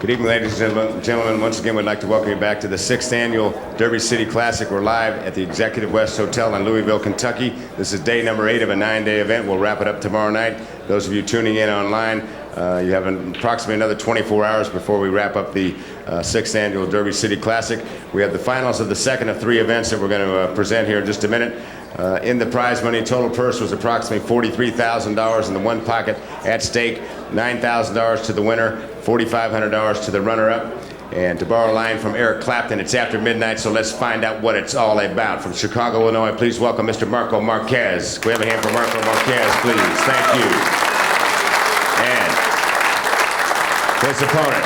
Good evening, ladies and gentlemen. Once again, we'd like to welcome you back to the 6th Annual Derby City Classic. We're live at the Executive West Hotel in Louisville, Kentucky. This is day number 8 of a 9-day event. We'll wrap it up tomorrow night. Those of you tuning in online, you have approximately another 24 hours before we wrap up the 6th Annual Derby City Classic. We have the finals of the second of 3 events that we're going to present here in just a minute. In the prize money, total purse was approximately $43,000 in the one pocket at stake, $9,000 to the winner, $4,500 to the runner-up. And to borrow a line from Eric Clapton, it's after midnight, so let's find out what it's all about. From Chicago, Illinois, please welcome Mr. Marquez. Can we have a hand for Marquez, please? Thank you. And his opponent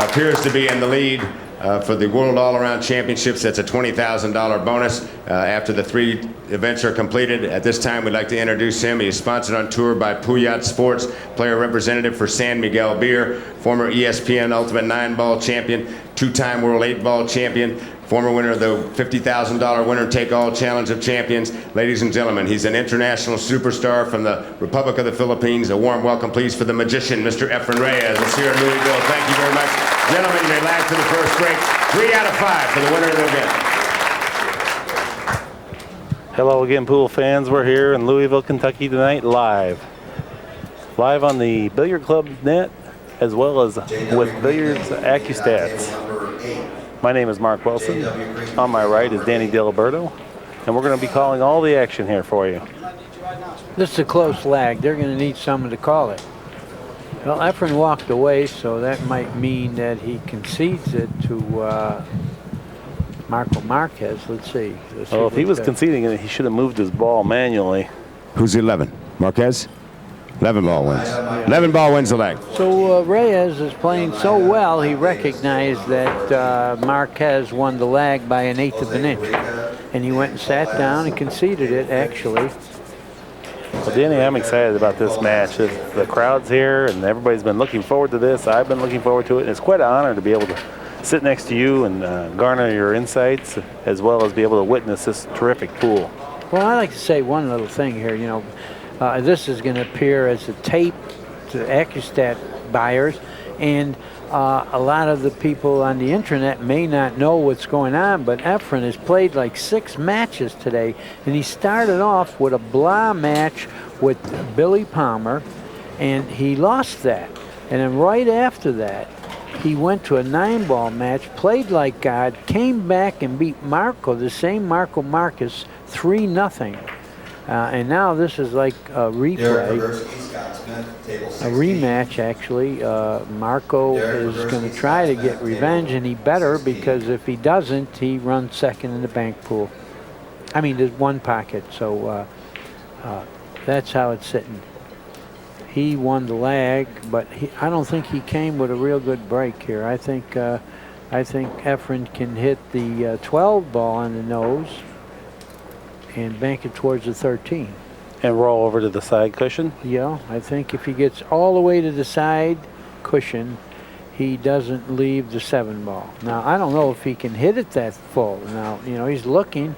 appears to be in the lead for the World All-Around Championships. That's a $20,000 bonus after the 3 events are completed. At this time, we'd like to introduce him. He is sponsored on tour by Puyat Sports, player representative for San Miguel Beer, former ESPN Ultimate 9-ball champion, 2-time World 8-ball champion, former winner of the $50,000 winner-take-all Challenge of Champions. Ladies and gentlemen, he's an international superstar from the Republic of the Philippines. A warm welcome, please, for the magician, Mr. EFREN Reyes. It's here in Louisville. Thank you very much. Gentlemen, they lag to the first break. 3 out of 5 for the winner of the event. Hello again, pool fans. We're here in Louisville, Kentucky tonight, live on the Billiard Club net, as well as with Billiards ACCUSTATS. My name is Mark Wilson. On my right is Danny DiLiberto, and we're going to be calling all the action here for you. This is a close lag. They're going to need someone to call it. Well, EFREN walked away, so that might mean that he concedes it to Marquez. Let's see. Well, if he was conceding it, he should have moved his ball manually. Who's 11? Marquez? 11 ball wins. 11 ball wins the leg. So Reyes is playing so well, he recognized that Marquez won the lag by 1/8 of an inch. And he went and sat down and conceded it, actually. Well, Danny, I'm excited about this match. The crowd's here, and everybody's been looking forward to this. I've been looking forward to it, and it's quite an honor to be able to sit next to you and garner your insights, as well as be able to witness this terrific pool. Well, I'd like to say one little thing here. You know, this is going to appear as a tape to ACCUSTAT buyers, and a lot of the people on the internet may not know what's going on, but EFREN has played like 6 matches today, and he started off with a blah match with Billy Palmer, and he lost that. And then right after that, he went to a 9-ball match, played like God, came back and beat Marco, the same Marco Marquez, 3-0. And now this is like a replay, a rematch actually. Marco is going to try to get revenge, and he better, because if he doesn't, he runs second in the bank pool. I mean, there's one pocket, so that's how it's sitting. He won the lag, but I don't think he came with a real good break here. I think EFREN can hit the 12 ball on the nose and bank it towards the 13. And roll over to the side cushion? Yeah, I think if he gets all the way to the side cushion, he doesn't leave the 7 ball. Now, I don't know if he can hit it that full. Now, you know, he's looking.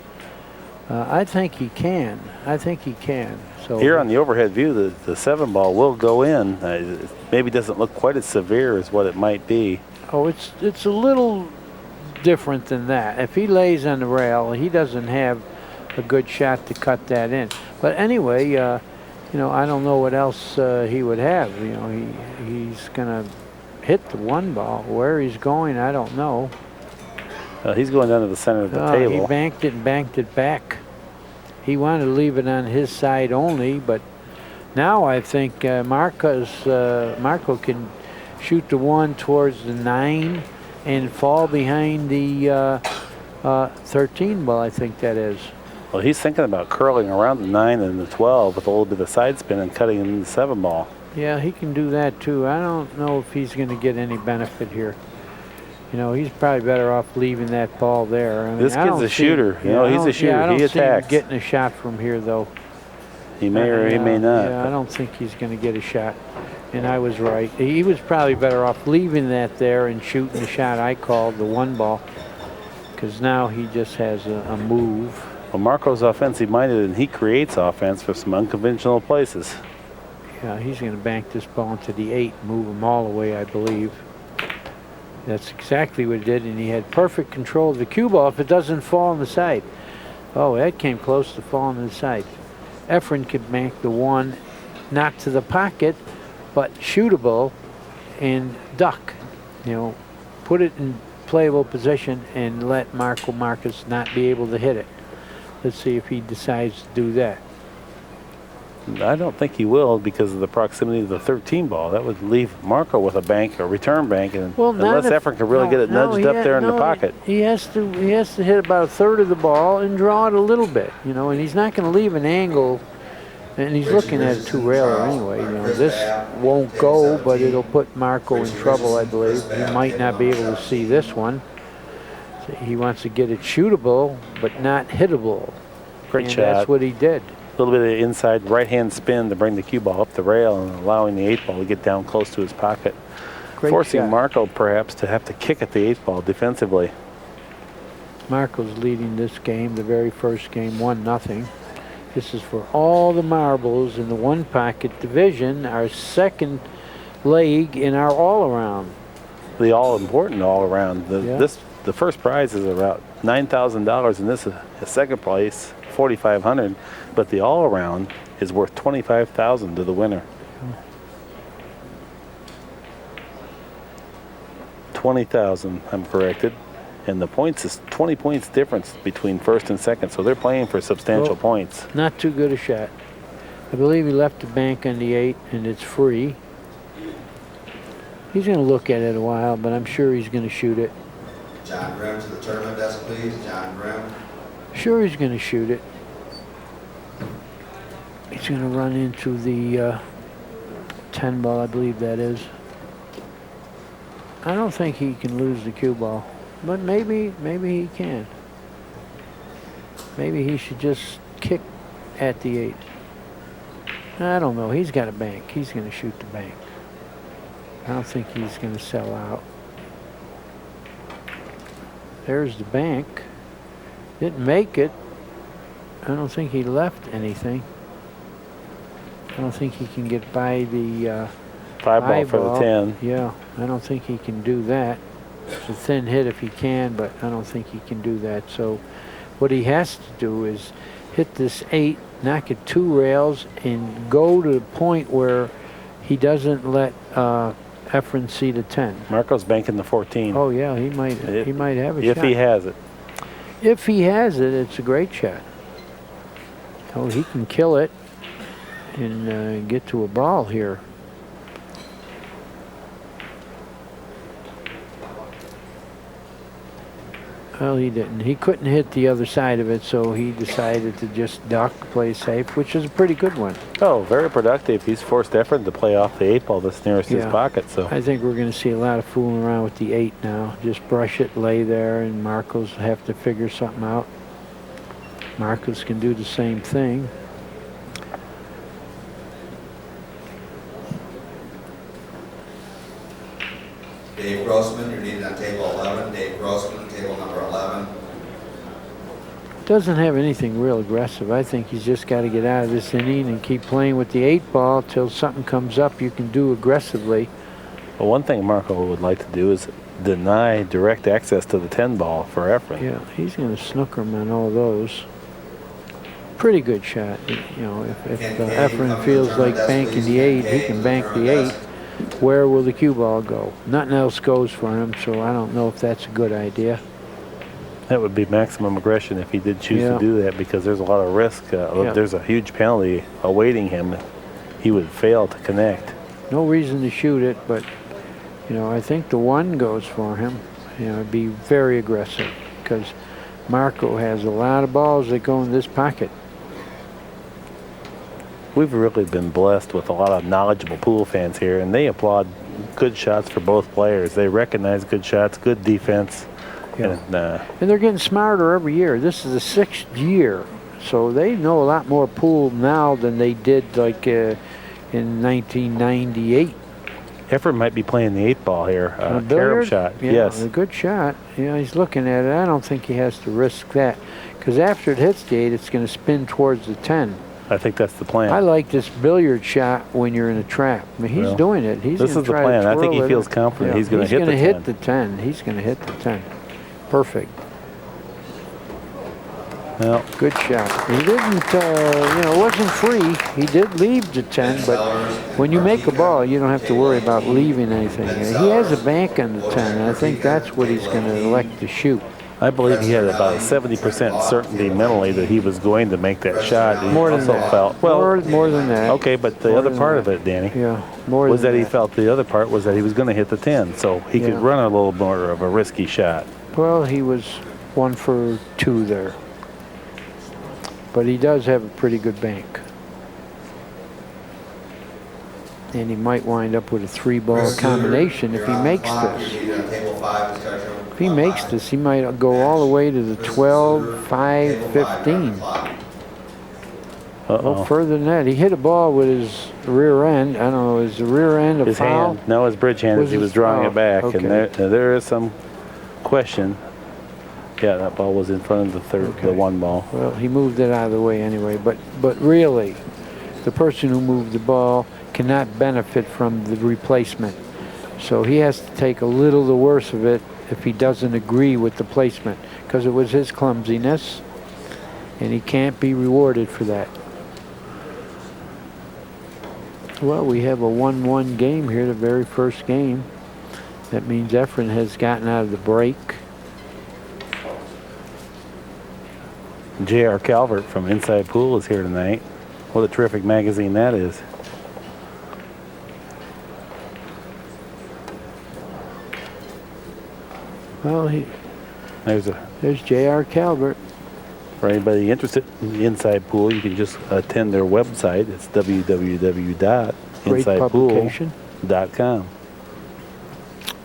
I think he can. I think he can. So here on the overhead view, the 7 ball will go in. Maybe doesn't look quite as severe as what it might be. Oh, it's a little different than that. If he lays on the rail, he doesn't have a good shot to cut that in. But anyway, you know, I don't know what else he would have. You know, he's gonna hit the 1 ball. Where he's going, I don't know. He's going down to the center of the table. He banked it and banked it back. He wanted to leave it on his side only, but now I think Marco can shoot the 1 towards the 9 and fall behind the 13 ball, I think that is. Well, he's thinking about curling around the 9 and the 12 with a little bit of side spin and cutting in the 7 ball. Yeah, he can do that too. I don't know if he's going to get any benefit here. You know, he's probably better off leaving that ball there. I mean, this kid's a shooter. You know, he's a shooter. Yeah, I don't he see attacks. him getting a shot from here, though. He may or he may not. Yeah, I don't think he's going to get a shot. And I was right. He was probably better off leaving that there and shooting the shot I called, the 1 ball, because now he just has a move. Well, Marco's offensive-minded, and he creates offense for some unconventional places. Yeah, he's going to bank this ball into the 8, move him all the way, I believe. That's exactly what it did, and he had perfect control of the cue ball if it doesn't fall on the side. Oh, that came close to falling on the side. EFREN could make the 1 not to the pocket, but shootable and duck. You know, put it in playable position and let Marquez not be able to hit it. Let's see if he decides to do that. I don't think he will because of the proximity of the 13 ball. That would leave Marco with a bank, a return bank, and unless EFREN can really get it nudged up there in the pocket. He has to hit about a third of the ball and draw it a little bit, you know, and he's not going to leave an angle. And he's looking at a 2-railer anyway. You know, this won't go, but it'll put Marco in trouble, I believe. He might not be able to see this one. So he wants to get it shootable, but not hittable. Great shot. That's what he did. A little bit of inside right-hand spin to bring the cue ball up the rail and allowing the 8 ball to get down close to his pocket. Great forcing shot. Marco perhaps to have to kick at the 8 ball defensively. Marco's leading this game, the very first game, 1-0. This is for all the marbles in the 1-pocket division, our second leg in our all-around. The all-important all-around. The first prize is about $9,000, and this is a second place, $4,500. But the all-around is worth $25,000 to the winner. 20,000, I'm corrected. And the points is 20 points difference between first and second, so they're playing for substantial points. Not too good a shot. I believe he left the bank on the 8, and it's free. He's going to look at it a while, but I'm sure he's going to shoot it. John Grimm to the tournament desk, please. John Grimm. Sure, he's going to shoot it. He's going to run into the 10 ball, I believe that is. I don't think he can lose the cue ball. But maybe he can. Maybe he should just kick at the 8. I don't know. He's got a bank. He's going to shoot the bank. I don't think he's going to sell out. There's the bank. Didn't make it. I don't think he left anything. I don't think he can get by the 5 ball for the 10. Yeah, I don't think he can do that. It's a thin hit if he can, but I don't think he can do that. So what he has to do is hit this 8, knock it 2 rails, and go to the point where he doesn't let EFREN see the 10. Marco's banking the 14. Oh yeah, he might have a shot. If he has it. If he has it, it's a great shot. Oh, he can kill it and get to a ball here. Well, he didn't. He couldn't hit the other side of it, so he decided to just duck, play safe, which is a pretty good one. Oh, very productive. He's forced EFREN to play off the 8 ball that's nearest his pocket. So I think we're going to see a lot of fooling around with the 8 now. Just brush it, lay there, and Marcos have to figure something out. Marcos can do the same thing. Dave Grossman, you're needed on table 11. Dave Grossman, table number 11. Doesn't have anything real aggressive. I think he's just got to get out of this inning and keep playing with the 8 ball till something comes up you can do aggressively. Well, one thing Marco would like to do is deny direct access to the 10 ball for EFREN. Yeah, he's going to snooker him on all those. Pretty good shot. You know, if EFREN feels like banking the 8, he can bank the 8. Where will the cue ball go? Nothing else goes for him, so I don't know if that's a good idea. That would be maximum aggression if he did choose to do that, because there's a lot of risk. There's a huge penalty awaiting him. He would fail to connect. No reason to shoot it, but you know, I think the 1 goes for him. You know, be very aggressive because Marco has a lot of balls that go in this pocket. We've really been blessed with a lot of knowledgeable pool fans here, and they applaud good shots for both players. They recognize good shots, good defense. Yeah. And they're getting smarter every year. This is the 6th year, so they know a lot more pool now than they did like in 1998. EFREN might be playing the 8 ball here. Carom shot, yeah, yes. A good shot. You know, he's looking at it. I don't think he has to risk that because after it hits the 8, it's going to spin towards the 10. I think that's the plan. I like this billiard shot when you're in a trap. I mean, he's Well, doing it. He's this gonna is the try to plan. I think twirl he it. feels confident he's gonna hit the 10. He's going to hit the 10. He's going to hit the 10. Perfect. Well, Good shot. He didn't, you know, it wasn't free. He did leave the 10, but when you make a ball, you don't have to worry about leaving anything. He has a bank on the 10, and I think that's what he's going to elect to shoot. I believe he had about a 70% certainty mentally that he was going to make that shot. He More than also that. felt, well, More than that. okay, but the More other than part of that. it, Danny, Yeah, more was than that he felt the other part was that he was going to hit the 10, so he could Yeah. run a little more of a risky shot. Well, he was 1 for 2 there. But he does have a pretty good bank. And he might wind up with a 3-ball combination if he makes this. If he makes this, he might go all the way to the 12, 5, 15. Well, further than that, he hit a ball with his rear end. I don't know, is the rear end a His foul? hand, no, his bridge hand as he was drawing it back, and there is some question. Yeah, that ball was in front of the 1 ball. Well, he moved it out of the way anyway. But really, the person who moved the ball cannot benefit from the replacement. So he has to take a little the worse of it if he doesn't agree with the placement, because it was his clumsiness, and he can't be rewarded for that. Well, we have a 1-1 game here, the very first game. That means EFREN has gotten out of the break. J.R. Calvert from Inside Pool is here tonight. What a terrific magazine that is. Well, there's J.R. Calvert. For anybody interested in the Inside Pool, you can just attend their website. It's www.insidepool.com.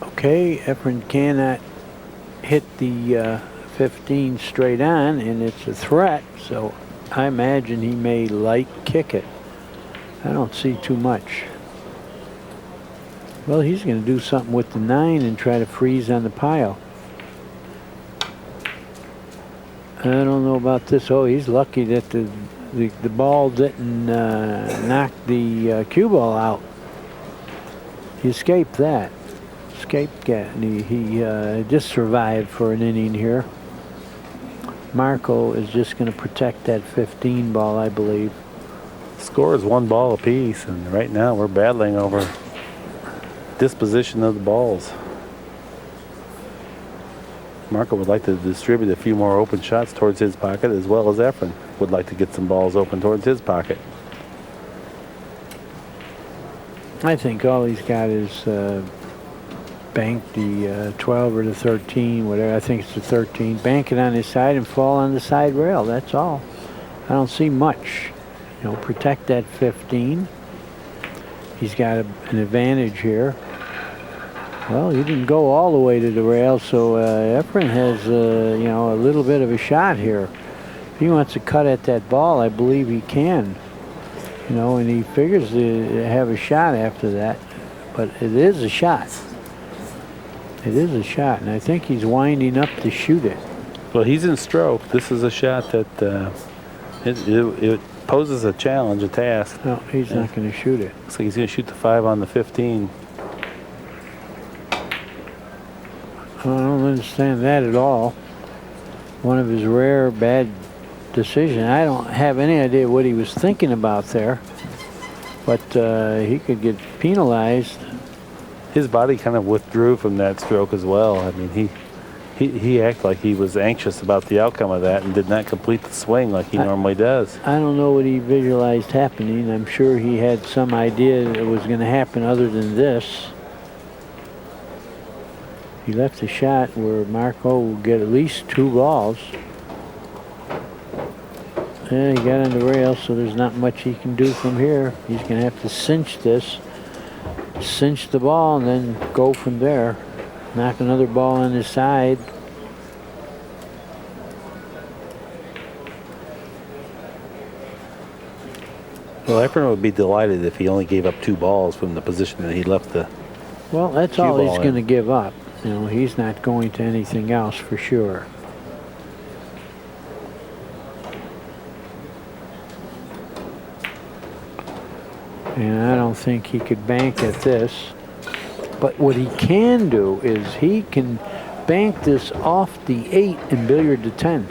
Okay, EFREN cannot hit the 15 straight on, and it's a threat, so I imagine he may light kick it. I don't see too much. Well, he's going to do something with the 9 and try to freeze on the pile. I don't know about this. Oh, he's lucky that the ball didn't knock the cue ball out. He escaped that. Escaped that. And he just survived for an inning here. Marco is just going to protect that 15 ball, I believe. Score is 1 ball apiece, and right now we're battling over disposition of the balls. Marco would like to distribute a few more open shots towards his pocket, as well as EFREN would like to get some balls open towards his pocket. I think all he's got is bank the 12 or the 13, whatever. I think it's the 13. Bank it on his side and fall on the side rail. That's all. I don't see much. You know, protect that 15. He's got an advantage here. Well, he didn't go all the way to the rail, so EFREN has, you know, a little bit of a shot here. If he wants to cut at that ball, I believe he can. You know, and he figures to have a shot after that. But it is a shot. It is a shot, and I think he's winding up to shoot it. Well, he's in stroke. This is a shot that it poses a challenge, a task. No, he's not going to shoot it. Looks like he's going to shoot the 5 on the 15. I don't understand that at all. One of his rare bad decisions. I don't have any idea what he was thinking about there, but he could get penalized. His body kind of withdrew from that stroke as well. I mean, he acted like he was anxious about the outcome of that and did not complete the swing like he normally does. I don't know what he visualized happening. I'm sure he had some idea that it was going to happen other than this. He left a shot where Marco will get at least 2 balls. Yeah, he got on the rail, so there's not much he can do from here. He's going to have to cinch this, cinch the ball, and then go from there. Knock another ball on his side. Well, EFREN would be delighted if he only gave up 2 balls from the position that he left the Well, that's cue all ball he's going to give up. You know, he's not going to anything else for sure. And I don't think he could bank at this. But what he can do is he can bank this off the 8 and billiard to 10.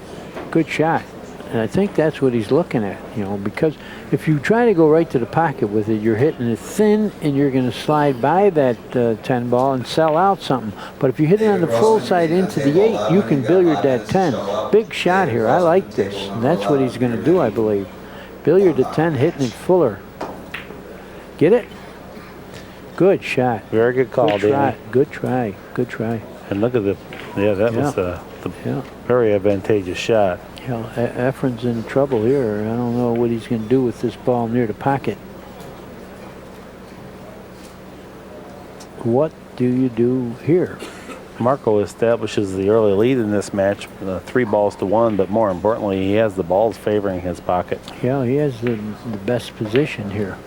Good shot. And I think that's what he's looking at, you know, because if you try to go right to the pocket with it, you're hitting it thin and you're going to slide by that 10 ball and sell out something. But if you hit it on the full side into the 8, you can billiard that 10. Big shot here. I like this. And that's what he's going to do, I believe. Billiard to 10, hitting it fuller. Get it? Good shot. Very good call, Good try. Danny. Good try. Good try. And look at the, that was the very advantageous shot. You know, EFREN's in trouble here. I don't know what he's going to do with this ball near the pocket. What do you do here? Marco establishes the early lead in this match, 3 balls to 1, but more importantly, he has the balls favoring his pocket. Yeah, he has the best position here.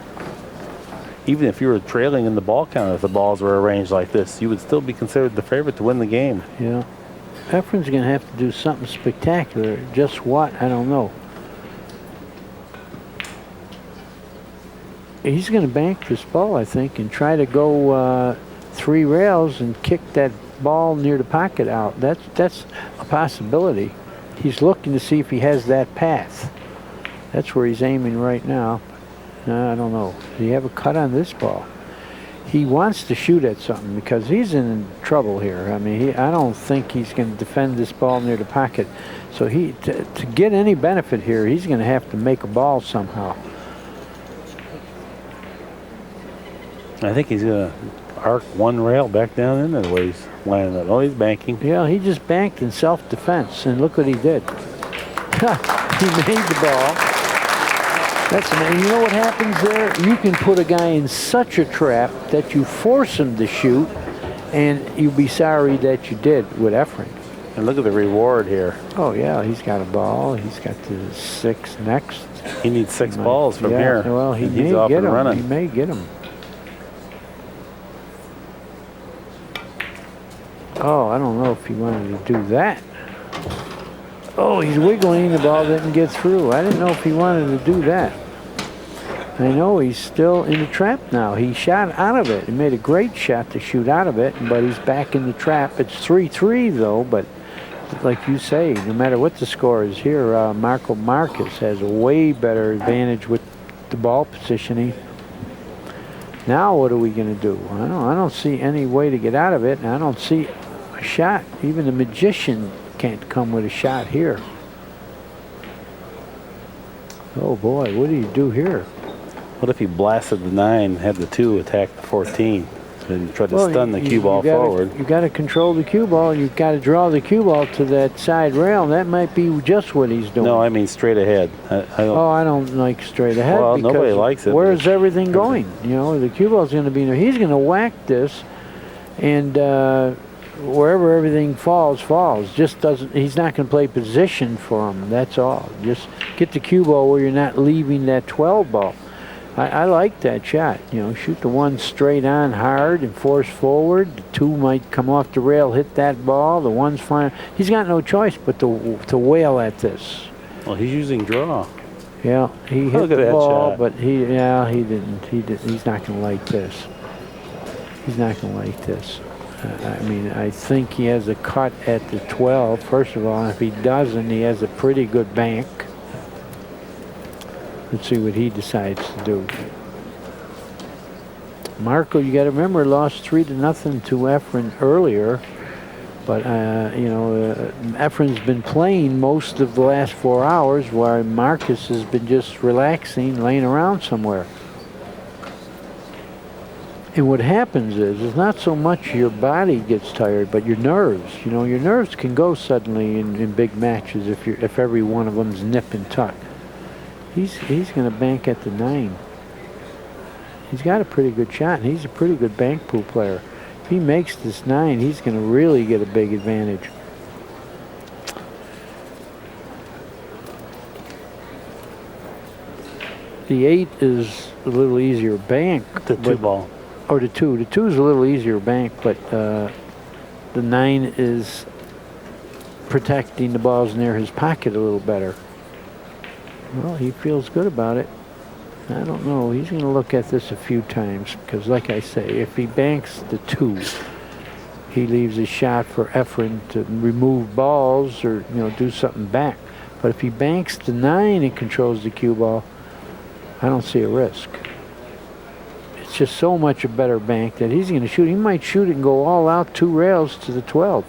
Even if you were trailing in the ball count, if the balls were arranged like this, you would still be considered the favorite to win the game. Yeah. EFREN's going to have to do something spectacular. Just what? I don't know. He's going to bank this ball, I think, and try to go 3 rails and kick that ball near the pocket out. That's a possibility. He's looking to see if he has that path. That's where he's aiming right now. I don't know. Does he have a cut on this ball? He wants to shoot at something because he's in trouble here. I mean, I don't think he's going to defend this ball near the pocket. So to get any benefit here, he's going to have to make a ball somehow. I think he's going to arc 1 rail back down in there the way he's landing it. Oh, he's banking. Yeah, he just banked in self-defense, and look what he did. He made the ball. That's amazing. You know what happens there? You can put a guy in such a trap that you force him to shoot, and you'll be sorry that you did with EFREN. And look at the reward here. Oh, yeah, he's got a ball. He's got the 6 next. He needs 6 balls from here. Well, he may he's off get and him. running. He may get him. Oh, I don't know if he wanted to do that. Oh, he's wiggling. The ball didn't get through. I didn't know if he wanted to do that. I know he's still in the trap now. He shot out of it. He made a great shot to shoot out of it, but he's back in the trap. It's 3-3 though, but like you say, no matter what the score is here, Marquez has a way better advantage with the ball positioning. Now what are we going to do? I don't see any way to get out of it, and I don't see a shot. Even the magician can't come with a shot here. Oh boy, what do you do here? What if he blasted the 9, had the 2 attack the 14, and tried to stun the cue ball forward? You got to control the cue ball. You've got to draw the cue ball to that side rail. That might be just what he's doing. No, I mean straight ahead. I don't like straight ahead. Well, because nobody likes it. Where's everything going? You know, the cue ball's going to be. He's going to whack this, and wherever everything falls. Just doesn't. He's not going to play position for him. That's all. Just get the cue ball where you're not leaving that 12 ball. I like that shot. You know, shoot the 1 straight on hard and force forward. The 2 might come off the rail, hit that ball. The 1's flying. He's got no choice but to wail at this. Well, he's using draw. Yeah, he hit Look at the that ball, shot. but he didn't. He's not going to like this. He's not going to like this. I mean, I think he has a cut at the 12. First of all, if he doesn't, he has a pretty good bank. Let's see what he decides to do. Marco, you got to remember, lost 3-0 to EFREN earlier. But, you know, EFREN's been playing most of the last 4 hours, while Marquez has been just relaxing, laying around somewhere. And what happens is, it's not so much your body gets tired, but your nerves. You know, your nerves can go suddenly in big matches if every one of them's nip and tuck. He's going to bank at the 9. He's got a pretty good shot, and he's a pretty good bank pool player. If he makes this 9, he's going to really get a big advantage. The 8 is a little easier bank. The 2 ball. Or the 2. The 2 is a little easier bank, but the 9 is protecting the balls near his pocket a little better. Well, he feels good about it. I don't know. He's going to look at this a few times because, like I say, if he banks the 2, he leaves a shot for EFREN to remove balls or, you know, do something back. But if he banks the 9 and controls the cue ball, I don't see a risk. It's just so much a better bank that he's going to shoot. He might shoot it and go all out 2 rails to the 12.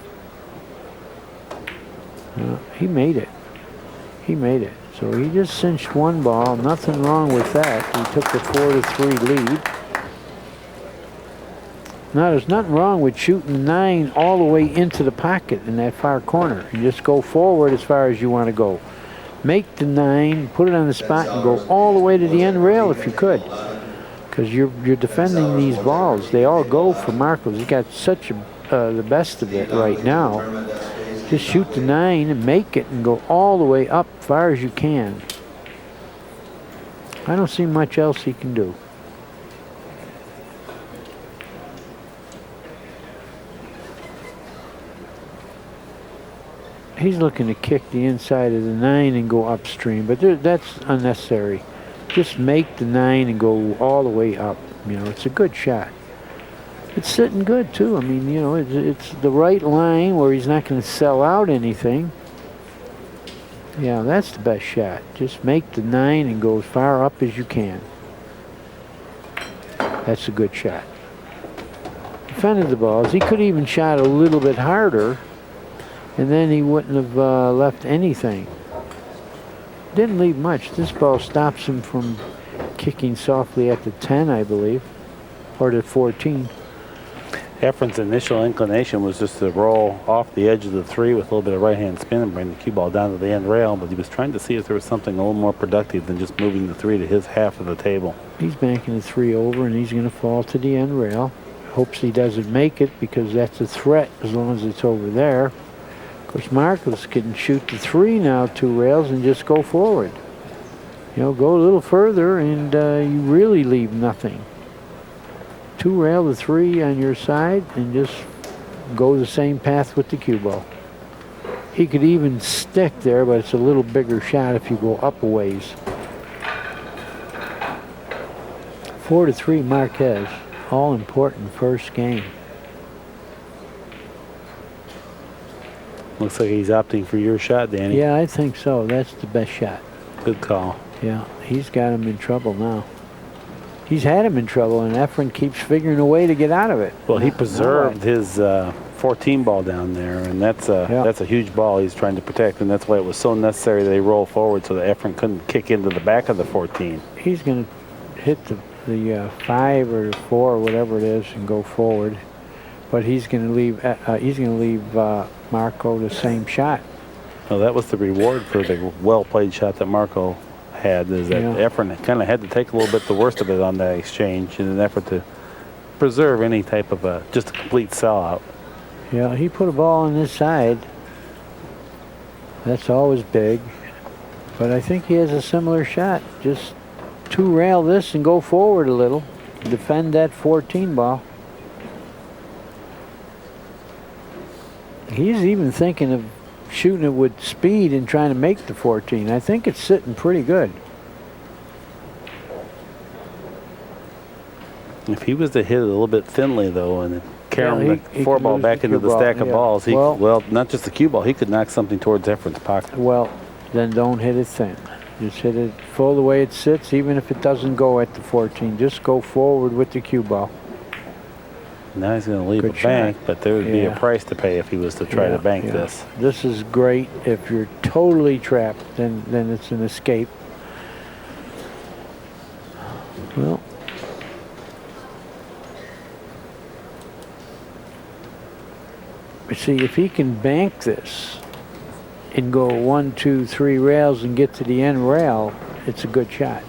He made it. He made it. So he just cinched 1 ball. Nothing wrong with that. He took the 4-3 lead. Now, there's nothing wrong with shooting 9 all the way into the pocket in that far corner. You just go forward as far as you want to go. Make the 9, put it on the spot, and go all the way to the end rail if you could. Because you're defending these balls. They all go for Marquez. He's got such the best of it right now. Just shoot the 9 and make it and go all the way up as far as you can. I don't see much else he can do. He's looking to kick the inside of the 9 and go upstream, but that's unnecessary. Just make the 9 and go all the way up. You know, it's a good shot. It's sitting good too. I mean, you know, it's the right line where he's not going to sell out anything. Yeah, that's the best shot. Just make the 9 and go as far up as you can. That's a good shot. Defended the balls. He could even shot a little bit harder, and then he wouldn't have left anything. Didn't leave much. This ball stops him from kicking softly at the 10, I believe, or the 14. EFREN's initial inclination was just to roll off the edge of the 3 with a little bit of right-hand spin and bring the cue ball down to the end rail, but he was trying to see if there was something a little more productive than just moving the 3 to his half of the table. He's banking the 3 over, and he's going to fall to the end rail. Hopes he doesn't make it because that's a threat as long as it's over there. Of course, Marquez can shoot the 3 now, 2 rails, and just go forward. You know, go a little further, and you really leave nothing. 2 rail the 3 on your side and just go the same path with the cue ball. He could even stick there, but it's a little bigger shot if you go up a ways. 4-3 Marquez. All important first game. Looks like he's opting for your shot, Danny. Yeah, I think so. That's the best shot. Good call. Yeah, he's got him in trouble now. He's had him in trouble, and EFREN keeps figuring a way to get out of it. Well, he preserved his 14 ball down there, and that's a huge ball he's trying to protect, and that's why it was so necessary that they roll forward so that EFREN couldn't kick into the back of the 14. He's going to hit the 5 or 4 or whatever it is and go forward, but he's going to leave Marco the same shot. Well, that was the reward for the well-played shot that Marco had, is that EFREN kind of had to take a little bit the worst of it on that exchange in an effort to preserve any type of just a complete sellout. Yeah, he put a ball on this side. That's always big, but I think he has a similar shot. Just 2 rail this and go forward a little. Defend that 14 ball. He's even thinking of shooting it with speed and trying to make the 14. I think it's sitting pretty good. If he was to hit it a little bit thinly, though, and carry the 4 ball back into the stack of balls, he well, not just the cue ball, he could knock something towards EFREN's pocket. Well, then don't hit it thin. Just hit it full the way it sits, even if it doesn't go at the 14. Just go forward with the cue ball. Now he's going to leave a bank, but there would be a price to pay if he was to try to bank this. This is great. If you're totally trapped, then it's an escape. Well, see, if he can bank this and go 1, 2, 3 rails and get to the end rail, it's a good shot.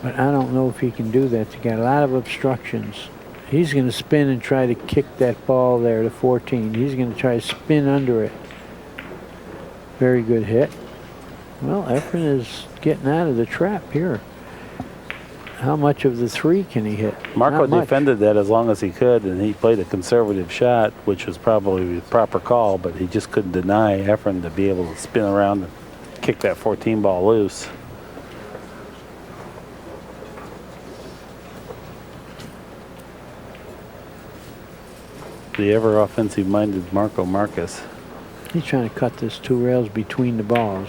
But I don't know if he can do that. He's got a lot of obstructions. He's going to spin and try to kick that ball there to 14. He's going to try to spin under it. Very good hit. Well, EFREN is getting out of the trap here. How much of the 3 can he hit? Marco defended that as long as he could, and he played a conservative shot, which was probably the proper call, but he just couldn't deny EFREN to be able to spin around and kick that 14 ball loose. The ever offensive-minded Marquez. He's trying to cut this 2 rails between the balls.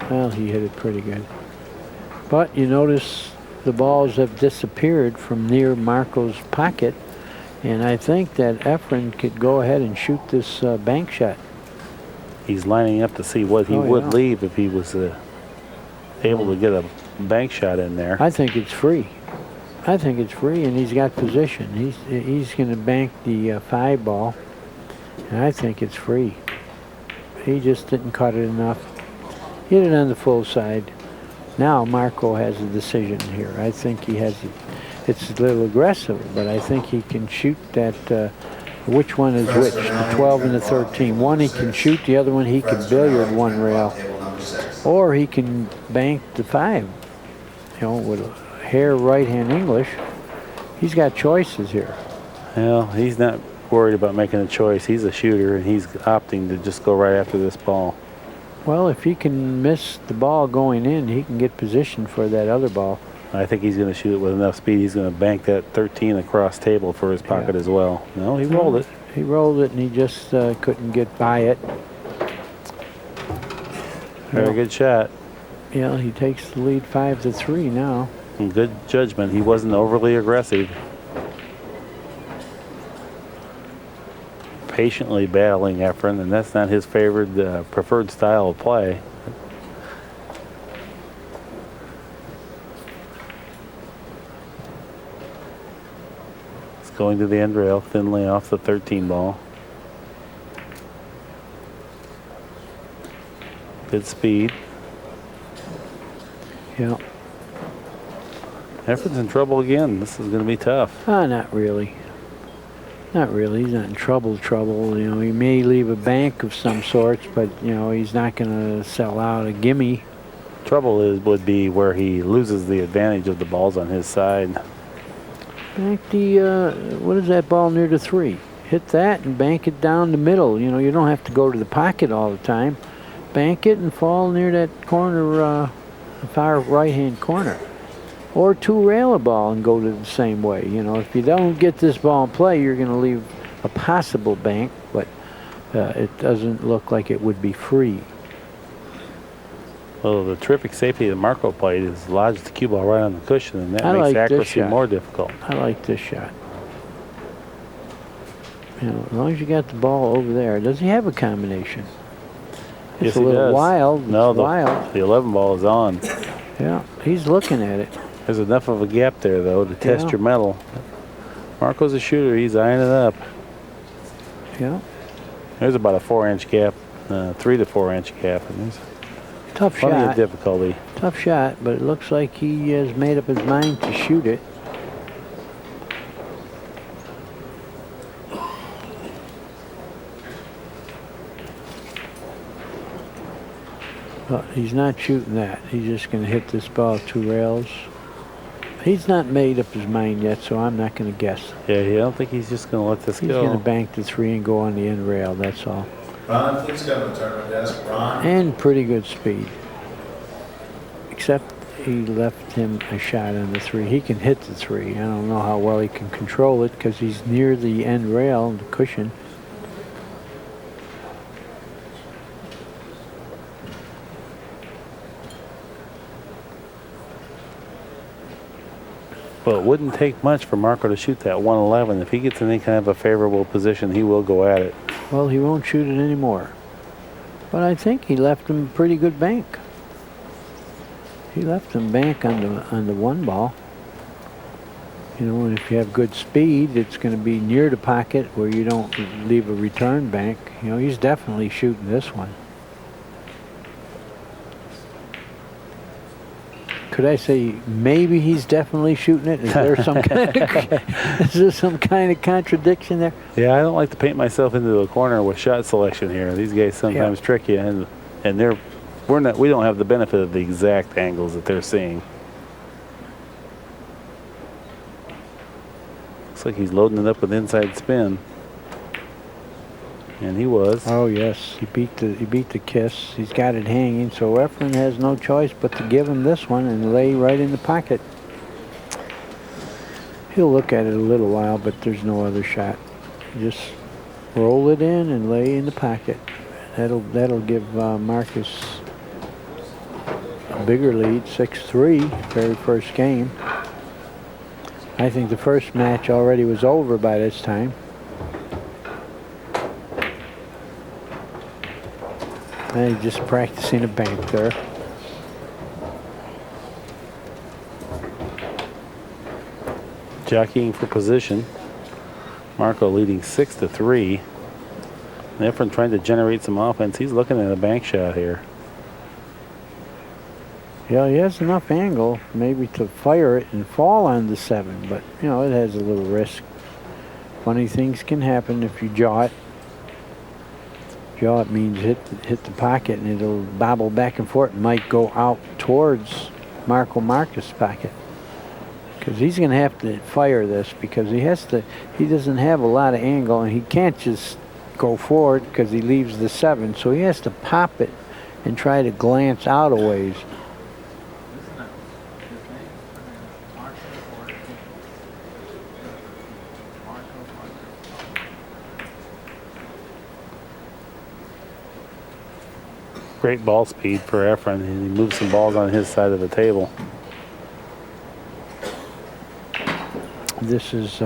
Well, he hit it pretty good. But you notice the balls have disappeared from near Marco's pocket, and I think that EFREN could go ahead and shoot this bank shot. He's lining up to see what he would leave if he was able to get a bank shot in there. I think it's free. I think it's free, and he's got position. He's going to bank the 5 ball, and I think it's free. He just didn't cut it enough. Hit it on the full side. Now Marco has a decision here. I think he has it. It's a little aggressive, but I think he can shoot that. Which one is which? The 12 and the 13. One he can shoot, the other one he can billiard 1 rail. Or he can bank the 5. You know, with a hair right-hand English. He's got choices here. Well, he's not worried about making a choice. He's a shooter, and he's opting to just go right after this ball. Well, if he can miss the ball going in, he can get position for that other ball. I think he's going to shoot it with enough speed. He's going to bank that 13 across table for his pocket as well. No, he rolled it. He rolled it, and he just couldn't get by it. Very good shot. Yeah, he takes the lead 5-3 now. And good judgment. He wasn't overly aggressive. Patiently battling EFREN, and that's not his favorite, preferred style of play. It's going to the end rail, thinly off the 13 ball. Good speed. Yeah. EFREN's in trouble again. This is going to be tough. Not really. Not really. He's not in trouble. You know, he may leave a bank of some sorts, but you know he's not going to sell out a gimme. Trouble would be where he loses the advantage of the balls on his side. Bank the what is that ball near the 3? Hit that and bank it down the middle. You know, you don't have to go to the pocket all the time. Bank it and fall near that corner, far right-hand corner. Or 2 rail a ball and go to the same way. You know, if you don't get this ball in play, you're going to leave a possible bank, but it doesn't look like it would be free. Well, the terrific safety that Marco played is lodged the cue ball right on the cushion, and that makes accuracy more difficult. I like this shot. You know, as long as you got the ball over there. Does he have a combination? It's Yes, a little wild. No, wild. The 11 ball is on. Yeah, he's looking at it. There's enough of a gap there, though, to test your metal. Marco's a shooter. He's eyeing it up. Yeah. There's about a 4-inch gap, 3 to 4-inch gap, and there's tough plenty shot. of difficulty. Tough shot, but it looks like he has made up his mind to shoot it. But he's not shooting that. He's just going to hit this ball 2 rails. He's not made up his mind yet, so I'm not going to guess. Yeah, I don't think he's just going to let this go. He's going to bank the 3 and go on the end rail, that's all. Ron, please come to the tournament desk. Ron. And pretty good speed. Except he left him a shot on the 3. He can hit the 3. I don't know how well he can control it because he's near the end rail, the cushion. Well, it wouldn't take much for Marco to shoot that 111. If he gets in any kind of a favorable position, he will go at it. Well, he won't shoot it anymore. But I think he left him a pretty good bank. He left him bank on the 1 ball. You know, and if you have good speed, it's going to be near the pocket where you don't leave a return bank. You know, he's definitely shooting this one. Could I say maybe he's definitely shooting it? Is there some kind of contradiction there? Yeah, I don't like to paint myself into a corner with shot selection here. These guys sometimes trick you, and we don't have the benefit of the exact angles that they're seeing. Looks like he's loading it up with inside spin. And he was. Oh yes, he beat the kiss. He's got it hanging, so EFREN has no choice but to give him this one and lay right in the pocket. He'll look at it a little while, but there's no other shot. Just roll it in and lay in the pocket. That'll give Marcus a bigger lead, 6-3, very first game. I think the first match already was over by this time. And he's just practicing a bank there. Jockeying for position. Marco leading 6-3. EFREN trying to generate some offense. He's looking at a bank shot here. Yeah, he has enough angle maybe to fire it and fall on the 7, but you know, it has a little risk. Funny things can happen if you jaw it. Jaw it means hit the pocket and it'll bobble back and forth. It might go out towards Marcus' pocket. Because he's going to have to fire this because he doesn't have a lot of angle and he can't just go forward because he leaves the 7. So he has to pop it and try to glance out a ways. Great ball speed for EFREN. He moves some balls on his side of the table. This is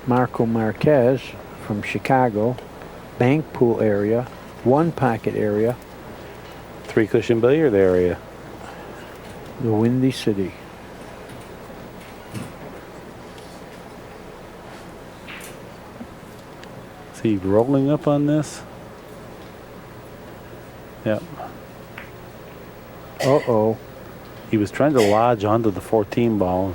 Marquez from Chicago. Bank pool area, 1 pocket area. 3 cushion billiard area. The Windy City. Is he rolling up on this? Yep. Uh-oh. He was trying to lodge onto the 14 ball.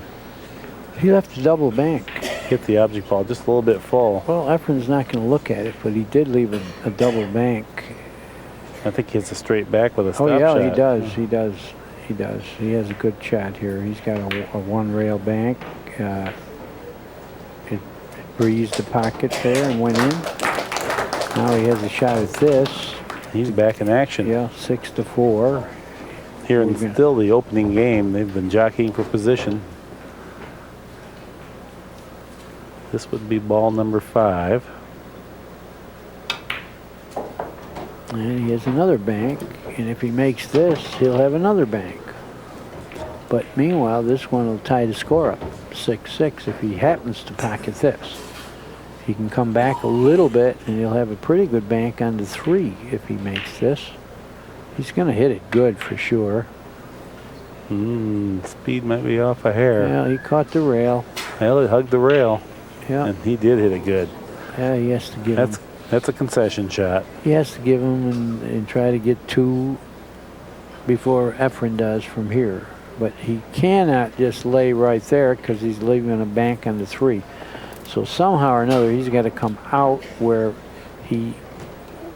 He left a double bank. Hit the object ball just a little bit full. Well, EFREN's not going to look at it, but he did leave a double bank. I think he hits a straight back with a stop shot. Oh, yeah, shot. he does. He has a good shot here. He's got a 1-rail bank. It breezed the pocket there and went in. Now he has a shot at this. He's back in action. Yeah, 6-4. Here in still the opening game, they've been jockeying for position. This would be ball number 5. And he has another bank, and if he makes this, he'll have another bank. But meanwhile, this one will tie the score up, 6-6, if he happens to pocket this. He can come back a little bit, and he'll have a pretty good bank on the 3 if he makes this. He's going to hit it good for sure. Speed might be off a hair. Yeah, he caught the rail. Well, it hugged the rail. Yeah. And he did hit it good. Yeah, he has to give him. That's a concession shot. He has to give him and try to get 2 before EFREN does from here. But he cannot just lay right there because he's leaving a bank on the 3. So somehow or another, he's got to come out where he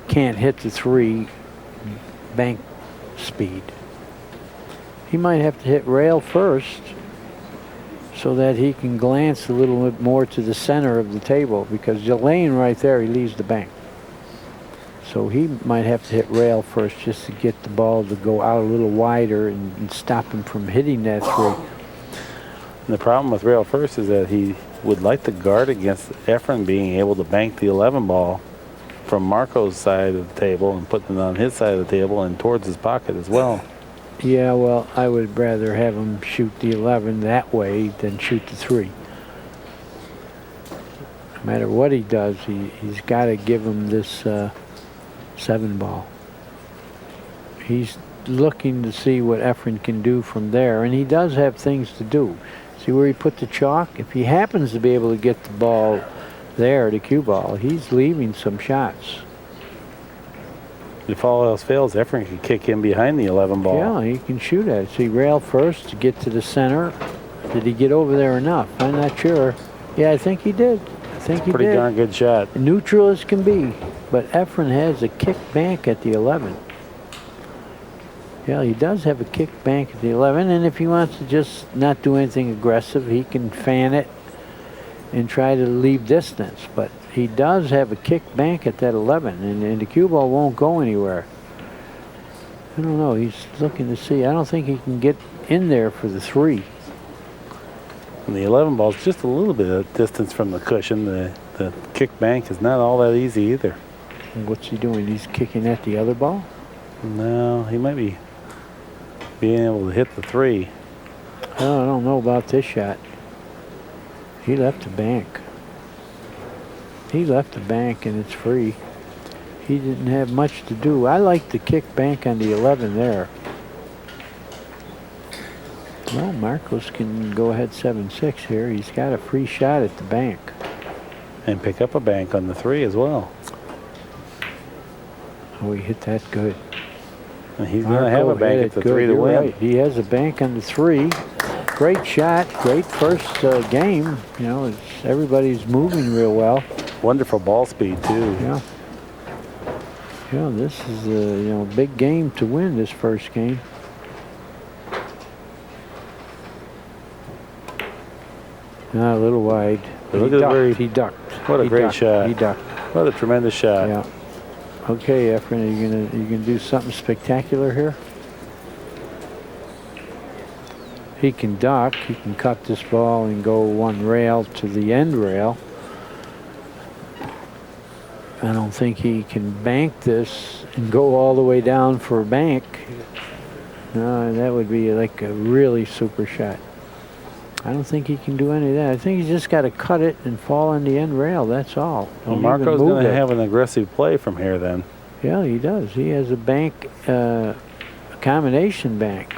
can't hit the 3 bank speed. He might have to hit rail first so that he can glance a little bit more to the center of the table, because you're laying right there, he leaves the bank. So he might have to hit rail first just to get the ball to go out a little wider and stop him from hitting that 3. And the problem with rail first is that he would like to guard against EFREN being able to bank the 11 ball from Marco's side of the table and putting it on his side of the table and towards his pocket as well. Yeah, well, I would rather have him shoot the 11 that way than shoot the 3. No matter what he does, he's got to give him this 7 ball. He's looking to see what EFREN can do from there, and he does have things to do. See where he put the chalk? If he happens to be able to get the ball there, the cue ball, he's leaving some shots. If all else fails, EFREN can kick him behind the 11 ball. Yeah, he can shoot at it. See, rail first to get to the center. Did he get over there enough? I'm not sure. Yeah, I think he did. I think he did. Pretty darn good shot. Neutral as can be, but EFREN has a kick bank at the 11. Yeah, he does have a kick bank at the 11, and if he wants to just not do anything aggressive, he can fan it and try to leave distance. But he does have a kick bank at that 11, and the cue ball won't go anywhere. I don't know. He's looking to see. I don't think he can get in there for the 3. And the 11 ball is just a little bit of distance from the cushion. The the kick bank is not all that easy either. And what's he doing? He's kicking at the other ball? No, he might be being able to hit the 3. Oh, I don't know about this shot. He left the bank. He left the bank and it's free. He didn't have much to do. I like the kick bank on the 11 there. Well, Marcos can go ahead 7-6 here. He's got a free shot at the bank. And pick up a bank on the 3 as well. Oh, he hit that good. And he's going to have a bank at the 3 to win. Right. He has a bank on the 3. Great shot. Great first game. You know, everybody's moving real well. Wonderful ball speed too. Yeah. Yeah, this is a big game to win this first game. A little wide. Look at he ducked. What a great shot. He ducked. What a tremendous shot. Yeah. Okay, Efren, are you gonna do something spectacular here? He can duck. He can cut this ball and go one rail to the end rail. I don't think he can bank this and go all the way down for a bank. No, that would be like a really super shot. I don't think he can do any of that. I think he's just got to cut it and fall on the end rail. That's all. Well, Marco's going to have an aggressive play from here then. Yeah, he does. He has a bank, a combination bank.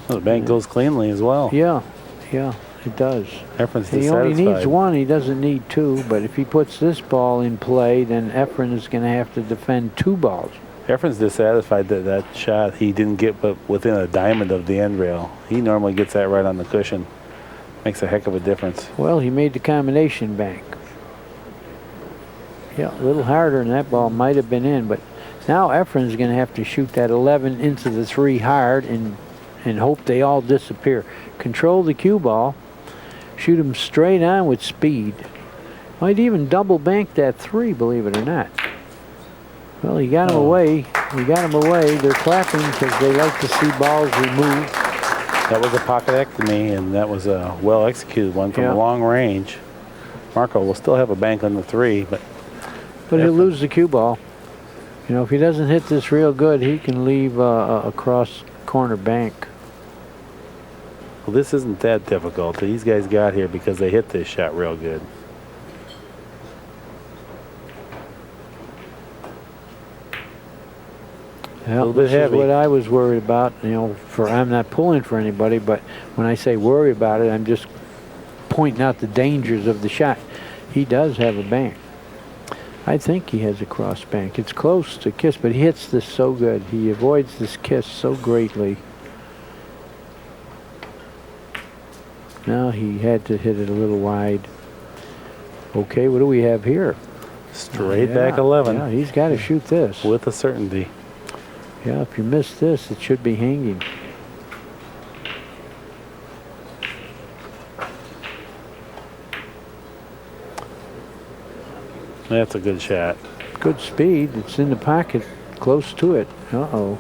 Well, the bank goes cleanly as well. Yeah, yeah, it does. Efren's He only needs 1. He doesn't need 2. But if he puts this ball in play, then Efren is going to have to defend 2 balls. Efren's dissatisfied that that shot he didn't get but within a diamond of the end rail. He normally gets that right on the cushion. Makes a heck of a difference. Well, he made the combination bank. Yeah, a little harder and that ball might have been in, but now Efren's going to have to shoot that 11 into the 3 hard and hope they all disappear. Control the cue ball, shoot him straight on with speed. Might even double bank that 3, believe it or not. Well, he got him away. He got him away. They're clapping because they like to see balls removed. That was a pocketectomy, and that was a well-executed one from a long range. Marco will still have a bank on the 3, but he'll lose the cue ball. You know, if he doesn't hit this real good, he can leave a cross corner bank. Well, this isn't that difficult. These guys got here because they hit this shot real good. Yeah, this is what I was worried about. You know, I'm not pulling for anybody, but when I say worry about it, I'm just pointing out the dangers of the shot. He does have a bank. I think he has a cross bank. It's close to kiss, but he hits this so good. He avoids this kiss so greatly. Now he had to hit it a little wide. Okay, what do we have here? Straight back 11. Yeah, he's got to shoot this. With a certainty. Yeah, if you miss this, it should be hanging. That's a good shot. Good speed. It's in the pocket, close to it. Uh-oh.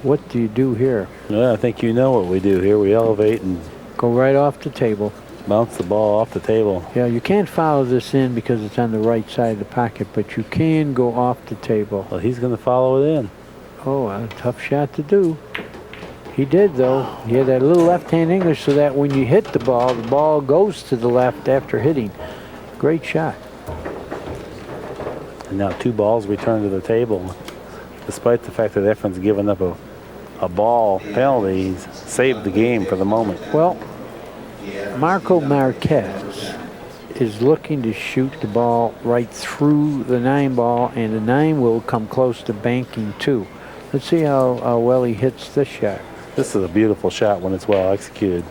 What do you do here? Well, I think you know what we do here. We elevate and go right off the table. Bounce the ball off the table. Yeah, you can't follow this in because it's on the right side of the pocket, but you can go off the table. Well, he's going to follow it in. Oh, a tough shot to do. He did, though. He had that little left-hand English so that when you hit the ball goes to the left after hitting. Great shot. And now 2 balls return to the table. Despite the fact that Efren's given up a ball penalty, he's saved the game for the moment. Well, Marco Marquez is looking to shoot the ball right through the 9 ball, and the 9 will come close to banking 2. Let's see how well he hits this shot. This is a beautiful shot when it's well executed.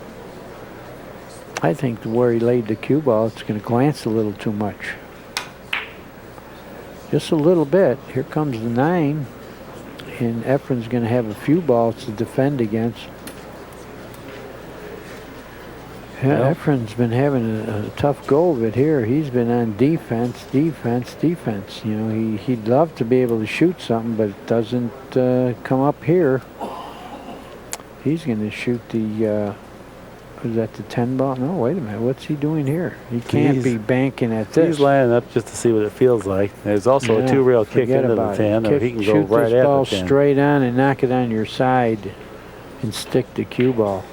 I think where he laid the cue ball, it's going to glance a little too much. Just a little bit. Here comes the 9, and Efren's going to have a few balls to defend against. Yeah, Efren's been having a tough go of it here. He's been on defense, defense, defense. You know, he'd love to be able to shoot something, but it doesn't come up here. He's going to shoot the Is that the 10 ball? No, wait a minute. What's he doing here? He can't be banking at this. He's lining up just to see what it feels like. There's also a 2-rail kick into the 10, or he can go right at the 10. Shoot this ball straight on and knock it on your side and stick the cue ball.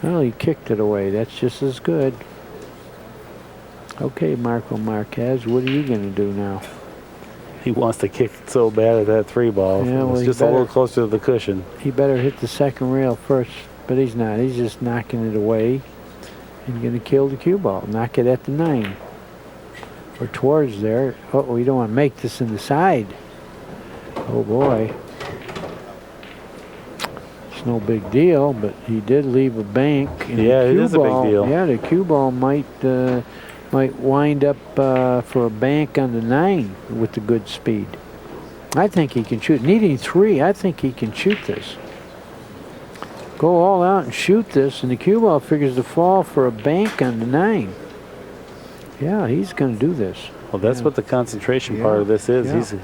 Well, he kicked it away. That's just as good. Okay, Marquez, what are you going to do now? He wants to kick it so bad at that 3 ball. Yeah, well, it's just a little closer to the cushion. He better hit the second rail first, but he's not. He's just knocking it away and going to kill the cue ball. Knock it at the 9 or towards there. Oh, we don't want to make this in the side. Oh boy. It's no big deal, but he did leave a bank. Yeah, it is a big deal. Yeah, the cue ball might wind up for a bank on the 9 with the good speed. I think he can shoot. Needing 3, I think he can shoot this. Go all out and shoot this, and the cue ball figures to fall for a bank on the 9. Yeah, he's going to do this. Well, that's what the concentration part of this is. He's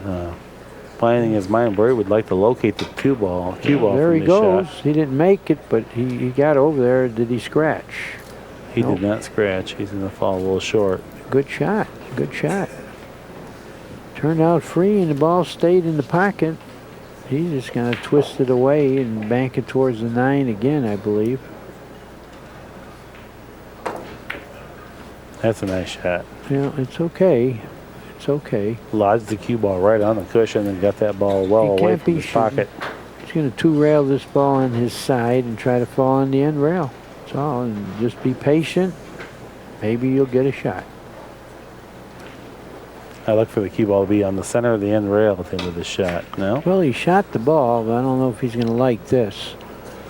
planning his mind where he would like to locate the cue ball there from he this goes. shot. He didn't make it, but he got over there. Did he scratch? He did not scratch. He's going to fall a little short. Good shot. Good shot. Turned out free, and the ball stayed in the pocket. He's just going to twist it away and bank it towards the 9 again, I believe. That's a nice shot. Yeah, it's okay. It's okay. Lodged the cue ball right on the cushion and got that ball well away from his pocket. He's going to 2-rail this ball on his side and try to fall on the end rail. That's all. And just be patient. Maybe you'll get a shot. I look for the cue ball to be on the center of the end rail at the end of the shot. No? Well, he shot the ball, but I don't know if he's going to like this.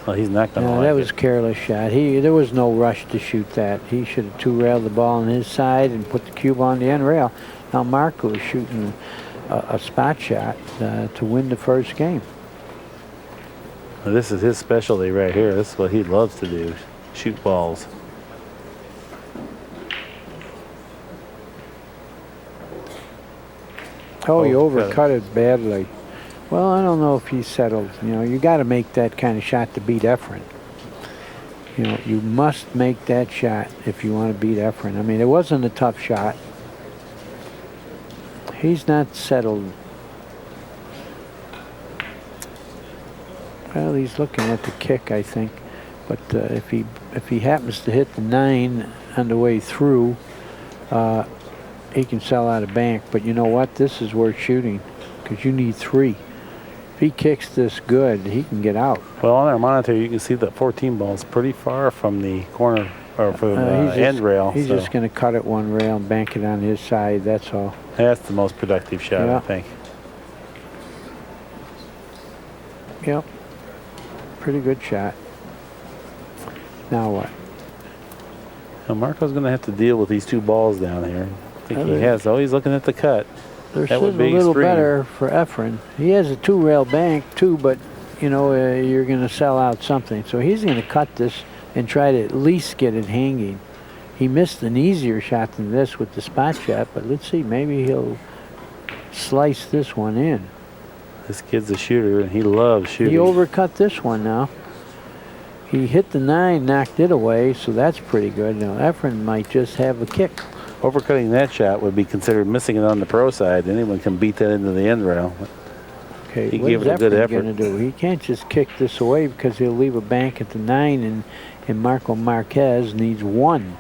Well, he's not going to like that it. was a careless shot. There was no rush to shoot that. He should have 2-railed the ball on his side and put the cube on the end rail. Now Marco is shooting a spot shot to win the first game. Well, this is his specialty right here. This is what he loves to do, shoot balls. Oh, he overcut it badly. Well, I don't know if he settled. You know, you got to make that kind of shot to beat EFREN. You know, you must make that shot if you want to beat EFREN. I mean, it wasn't a tough shot. He's not settled. Well, he's looking at the kick, I think. But if he happens to hit the 9 on the way through, he can sell out a bank. But you know what? This is worth shooting because you need 3. If he kicks this good, he can get out. Well, on our monitor, you can see that 14 ball is pretty far from the corner or from the end rail. He's just going to cut it 1 rail and bank it on his side. That's all. That's the most productive shot, I think. Yep. Pretty good shot. Now what? Now Marco's going to have to deal with these 2 balls down here. I think he has. Oh, he's looking at the cut. They're that would sitting be a little extreme. better for EFREN. He has a 2-rail bank too, but you know you're going to sell out something. So he's going to cut this and try to at least get it hanging. He missed an easier shot than this with the spot shot, but let's see. Maybe he'll slice this one in. This kid's a shooter, and he loves shooting. He overcut this one now. He hit the 9, knocked it away, so that's pretty good. Now EFREN might just have a kick. Overcutting that shot would be considered missing it on the pro side. Anyone can beat that into the end rail. Okay, he what gave is it a good EFREN effort. going to do? He can't just kick this away because he'll leave a bank at the 9, and Marco Marquez needs 1.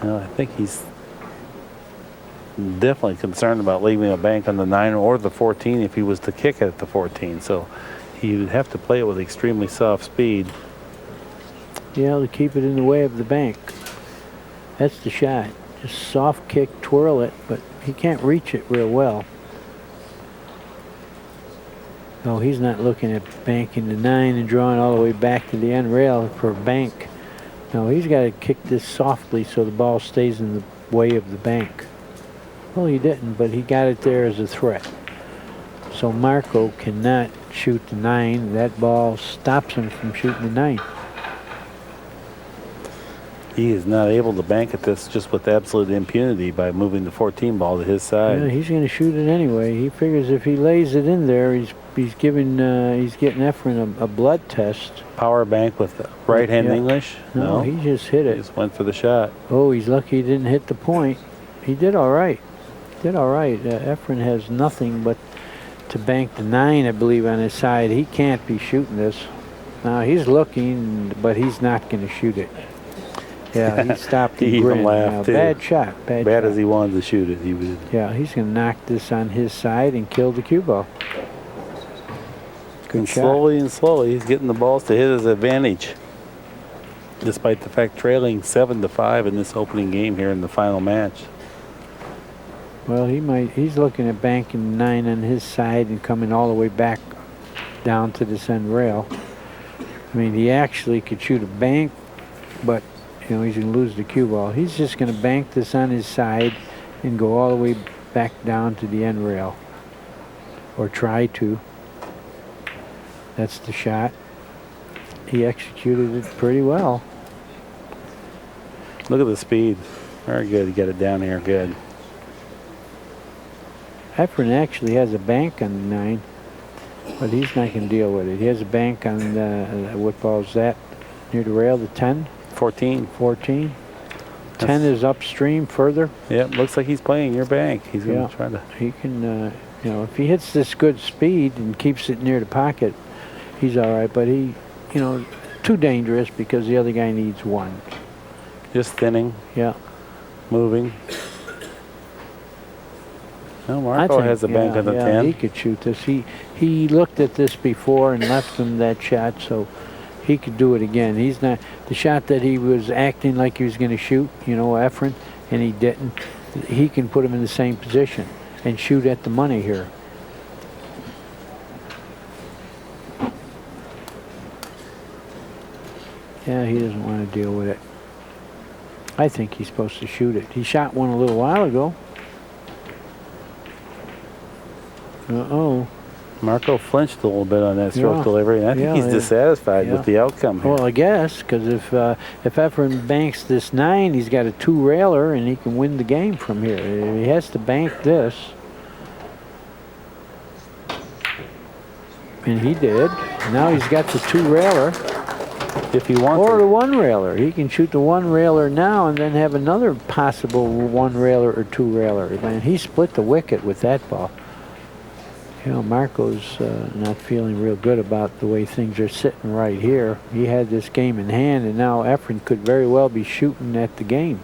Well, I think he's definitely concerned about leaving a bank on the 9 or the 14 if he was to kick it at the 14. So he would have to play it with extremely soft speed. Yeah, to keep it in the way of the bank. That's the shot. Just soft kick, twirl it, but he can't reach it real well. No, he's not looking at banking the 9 and drawing all the way back to the end rail for a bank. No, he's got to kick this softly so the ball stays in the way of the bank. Well, he didn't, but he got it there as a threat. So Marco cannot shoot the 9. That ball stops him from shooting the 9. He is not able to bank at this just with absolute impunity by moving the 14 ball to his side. Yeah, he's going to shoot it anyway. He figures if he lays it in there, he's getting EFREN a blood test. Power bank with right hand English? No, he just hit it. He just went for the shot. Oh, he's lucky he didn't hit the point. He did all right. Did all right. EFREN has nothing but to bank the 9, I believe, on his side. He can't be shooting this. Now he's looking, but he's not going to shoot it. Yeah, he stopped the He even grin. laughed, too. Bad shot. Bad shot. As he wanted to shoot it, he was. Yeah, he's going to knock this on his side and kill the cue ball. Good shot. Slowly and slowly, he's getting the balls to his advantage. Despite the fact trailing 7-5 in this opening game here in the final match. Well, he's looking at banking 9 on his side and coming all the way back down to this end rail. I mean, he actually could shoot a bank, but you know, he's going to lose the cue ball. He's just going to bank this on his side and go all the way back down to the end rail. Or try to. That's the shot. He executed it pretty well. Look at the speed. Very good. He got it down here. Good. EFREN actually has a bank on the 9, but he's not going to deal with it. He has a bank on what ball is that? Near the rail, the 10? 14. 14. 10 is upstream further. Yeah, looks like he's playing your bank. He's going to try to. He can, you know, if he hits this good speed and keeps it near the pocket, he's all right. But he, you know, too dangerous because the other guy needs 1. Just thinning. Yeah. Moving. No, Marco has a bank on the 10. He could shoot this. He looked at this before and left him that shot, so he could do it again. He's not the shot that he was acting like he was going to shoot, you know, EFREN, and he didn't. He can put him in the same position and shoot at the money here. Yeah, he doesn't want to deal with it. I think he's supposed to shoot it. He shot one a little while ago. Uh-oh. Marco flinched a little bit on that stroke delivery, and I think he's dissatisfied with the outcome here. Well, I guess, because if EFREN banks this 9, he's got a 2-railer, and he can win the game from here. He has to bank this. And he did. Now he's got the 2-railer. If he wants or the 1-railer. He can shoot the 1-railer now and then have another possible 1-railer or 2-railer. Man, he split the wicket with that ball. You know, Marco's not feeling real good about the way things are sitting right here. He had this game in hand, and now EFREN could very well be shooting at the game.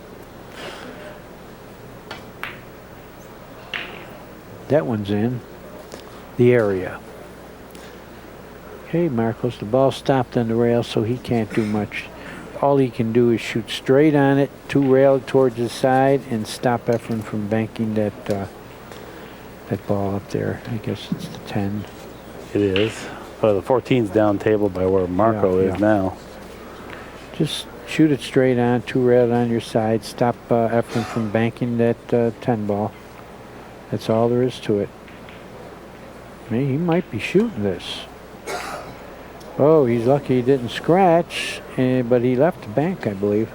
That one's in the area. Okay, Marcos, the ball stopped on the rail, so he can't do much. All he can do is shoot straight on it, 2-rail towards the side, and stop EFREN from banking that that ball up there. I guess it's the 10. It is. Well, the 14's down table by where Marco is now. Just shoot it straight on, 2-rail on your side. Stop EFREN from banking that 10 ball. That's all there is to it. I mean, he might be shooting this. Oh, he's lucky he didn't scratch, but he left the bank, I believe.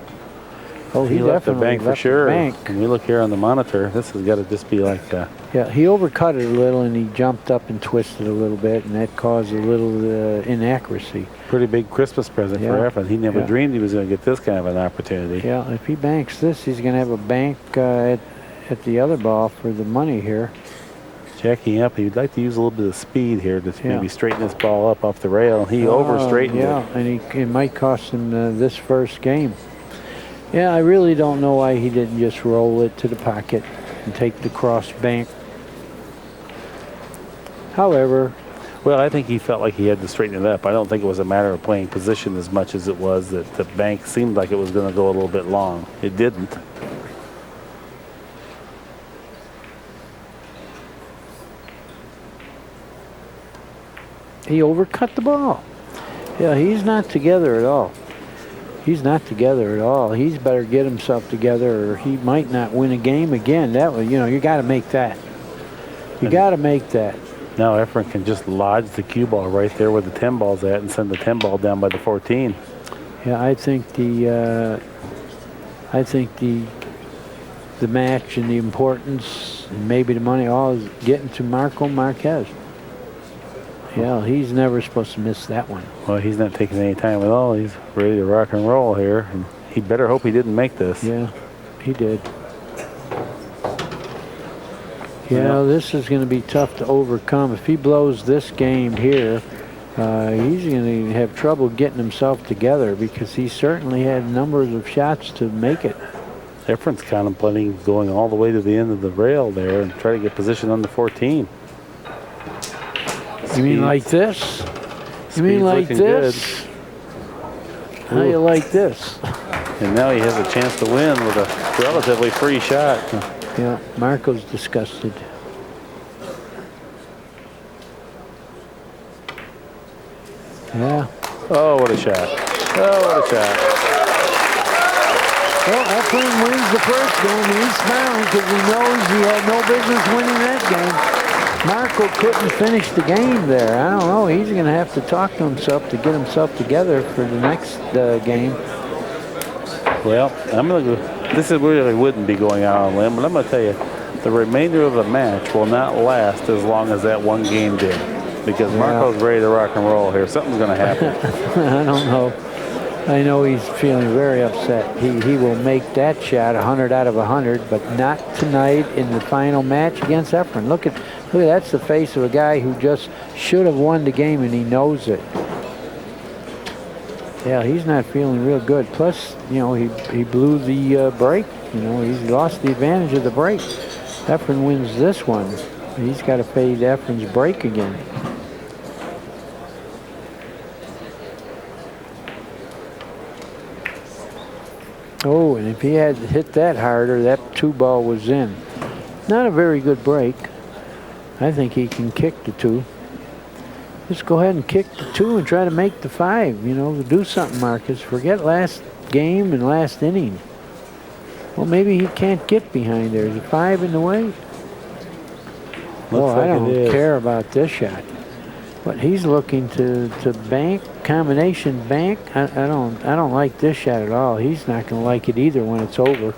Oh, he left the bank for sure. When we look here on the monitor, this has got to just be like that. Yeah, he overcut it a little, and he jumped up and twisted a little bit, and that caused a little inaccuracy. Pretty big Christmas present for EFREN. He never dreamed he was going to get this kind of an opportunity. Yeah, if he banks this, he's going to have a bank at the other ball for the money here. Jacking up, he'd like to use a little bit of speed here to maybe straighten this ball up off the rail. He over-straightened it. And it might cost him this first game. Yeah, I really don't know why he didn't just roll it to the pocket and take the cross bank. However, well, I think he felt like he had to straighten it up. I don't think it was a matter of playing position as much as it was that the bank seemed like it was going to go a little bit long. It didn't. He overcut the ball. Yeah, he's not together at all. He's not together at all. He's better get himself together, or he might not win a game again. That was, you know, you got to make that. You got to make that. Now EFREN can just lodge the cue ball right there where the 10 ball's at and send the 10 ball down by the 14. Yeah, I think the I think the match and the importance and maybe the money all is getting to Marquez. Yeah, he's never supposed to miss that one. Well, he's not taking any time at all. He's ready to rock and roll here. And he better hope he didn't make this. Yeah, he did. Yeah, this is going to be tough to overcome. If he blows this game here, he's going to have trouble getting himself together because he certainly had numbers of shots to make it. EFREN's contemplating going all the way to the end of the rail there and try to get position on the 14. You mean like this? You mean like this? How you like this? And now he has a chance to win with a relatively free shot. Yeah, Marco's disgusted. Yeah. Oh, what a shot. Oh, what a shot. Well, EFREN wins the first game. He's smiling because he knows he had no business winning that game. Marco couldn't finish the game there. I don't know. He's going to have to talk to himself to get himself together for the next game. Well, I'm going to go. This is really wouldn't be going out on a limb, but I'm going to tell you, the remainder of the match will not last as long as that one game did. Because Marco's ready to rock and roll here. Something's going to happen. I don't know. I know he's feeling very upset. He will make that shot 100 out of 100, but not tonight in the final match against EFREN. Look at that's the face of a guy who just should have won the game and he knows it. Yeah, he's not feeling real good. Plus, you know, he blew the break. You know, he's lost the advantage of the break. EFREN wins this one. He's got to fade EFREN's break again. Oh, and if he had hit that harder, that 2-ball was in. Not a very good break. I think he can kick the 2. Just go ahead and kick the 2 and try to make the 5. You know, do something, Marcus. Forget last game and last inning. Well, maybe he can't get behind there. Is a 5 in the way? Well, I don't care about this shot. But he's looking to bank, combination bank. I don't like this shot at all. He's not going to like it either when it's over.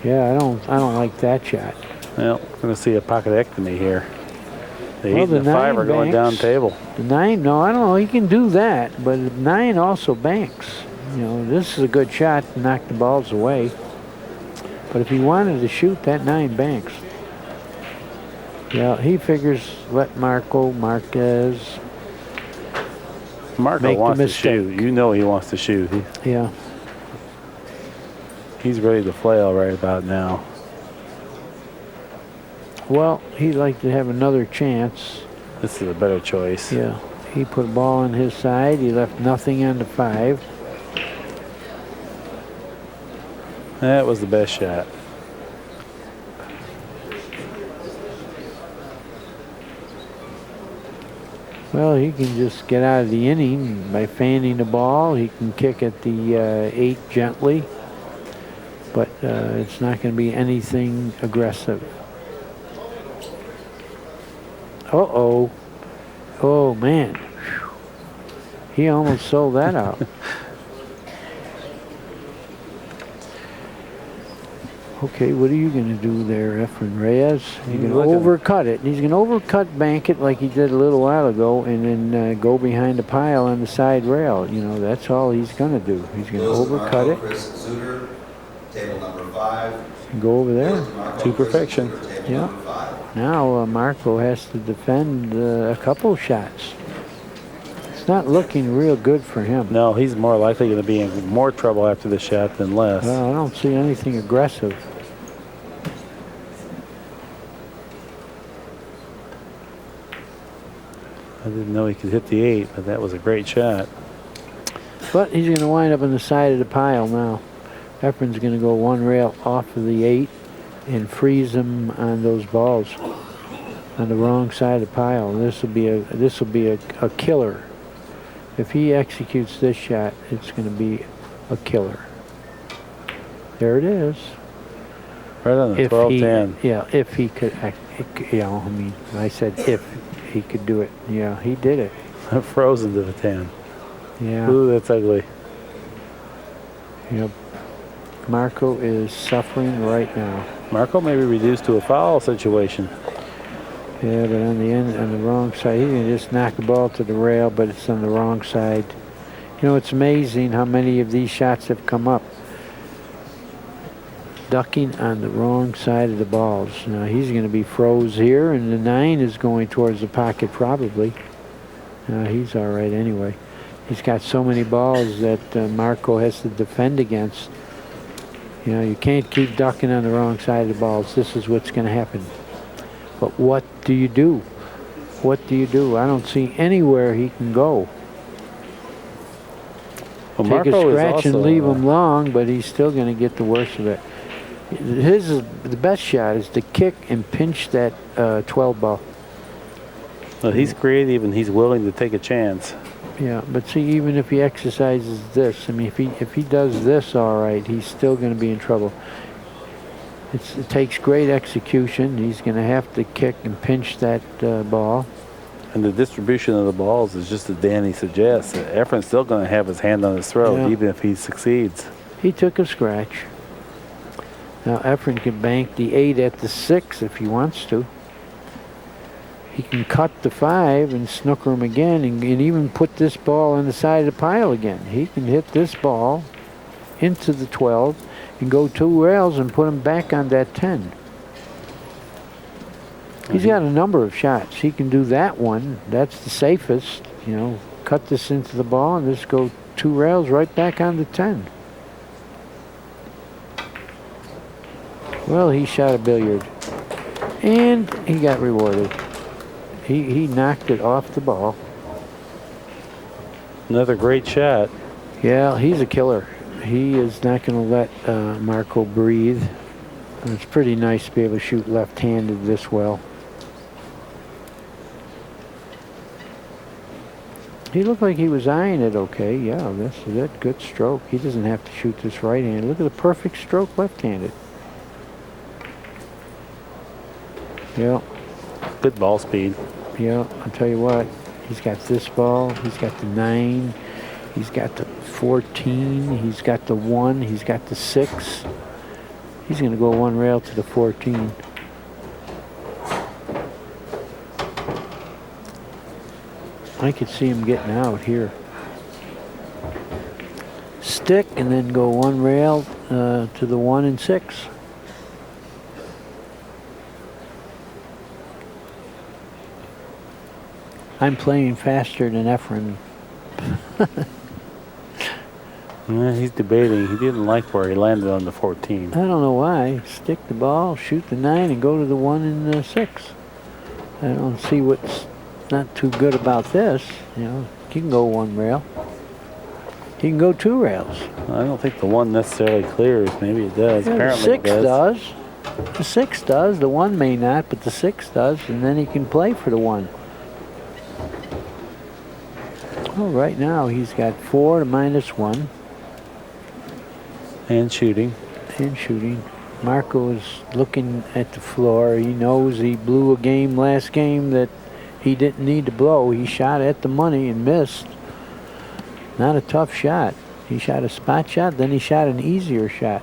Yeah, I don't like that shot. Well, we're going to see a pocketectomy here. The 8 and the 5 are going down table. The 9, no, I don't know. He can do that, but the 9 also banks. You know, this is a good shot to knock the balls away. But if he wanted to shoot, that 9 banks. Yeah, he figures let Marquez. Marco wants to shoot. You know he wants to shoot. Yeah. He's ready to flail right about now. Well, he'd like to have another chance. This is a better choice. Yeah. He put a ball on his side. He left nothing on the 5. That was the best shot. Well, he can just get out of the inning by fanning the ball. He can kick at the 8 gently, but it's not going to be anything aggressive. Uh-oh. Oh, man. Whew. He almost sold that out. Okay, what are you going to do there, EFREN Reyes? You're going to overcut it. He's going to overcut bank it like he did a little while ago and then go behind the pile on the side rail. You know, that's all he's going to do. He's going to overcut it. Suter, table number 5. And go over there. To perfection. Yeah. Now Marco has to defend a couple shots. It's not looking real good for him. No, he's more likely going to be in more trouble after the shot than less. I don't see anything aggressive. I didn't know he could hit the 8, but that was a great shot. But he's going to wind up on the side of the pile now. EFREN's going to go 1 rail off of the 8 and freeze him on those balls on the wrong side of the pile. This will be a killer. If he executes this shot, it's going to be a killer. There it is. Right on the 12-10. Yeah, if he could, you know, I mean, I said if he could do it. Yeah, he did it. Frozen to the 10. Yeah. Ooh, that's ugly. Yep. Marco is suffering right now. Marco may be reduced to a foul situation. Yeah, but on the end, on the wrong side, he can just knock the ball to the rail, but it's on the wrong side. You know, it's amazing how many of these shots have come up. Ducking on the wrong side of the balls. Now he's going to be froze here, and the 9 is going towards the pocket probably. He's all right anyway. He's got so many balls that Marco has to defend against. You know, you can't keep ducking on the wrong side of the balls. This is what's going to happen. But what do you do? What do you do? I don't see anywhere he can go. Well, Take Marco a scratch and leave also, him long, but he's still going to get the worst of it. His is the best shot is to kick and pinch that 12 ball. well, he's creative and he's willing to take a chance. Yeah, but see, even if he exercises this, I mean, if he does this all right, he's still going to be in trouble. It takes great execution. He's going to have to kick and pinch that ball. And the distribution of the balls is just as Danny suggests. EFREN's still going to have his hand on his throat, Yeah. even if he succeeds. He took a scratch. Now EFREN can bank the 8 at the 6 if he wants to. He can cut the 5 and snooker him again, and even put this ball on the side of the pile again. He can hit this ball into the 12 and go 2 rails and put him back on that 10. He's got a number of shots. He can do that one. That's the safest. You know, cut this into the ball and just go 2 rails right back on the 10. Well, he shot a billiard, and he got rewarded. He knocked it off the ball. Another great shot. Yeah, he's a killer. He is not going to let Marco breathe. And it's pretty nice to be able to shoot left-handed this well. He looked like he was eyeing it okay. Yeah, this is it. Good stroke. He doesn't have to shoot this right-handed. Look at the perfect stroke left-handed. Yeah. Good ball speed. Yeah, I'll tell you what. He's got this ball. He's got the 9. He's got the 14. He's got the 1. He's got the 6. He's going to go 1 rail to the 14. I could see him getting out here. Stick and then go 1 rail to the 1 and 6. I'm playing faster than EFREN. Yeah, he's debating. He didn't like where he landed on the 14. I don't know why. Stick the ball, shoot the 9, and go to the 1 and the 6. I don't see what's not too good about this. You know, he can go 1 rail. He can go 2 rails. I don't think the 1 necessarily clears. Maybe it does. Yeah, Apparently the 6 it does. does. The 6 does. The 1 may not, but the 6 does, and then he can play for the 1. Well, right now he's got 4 to -1. And shooting. And shooting. Marco is looking at the floor. He knows he blew a game last game that he didn't need to blow. He shot at the money and missed. Not a tough shot. He shot a spot shot, then he shot an easier shot.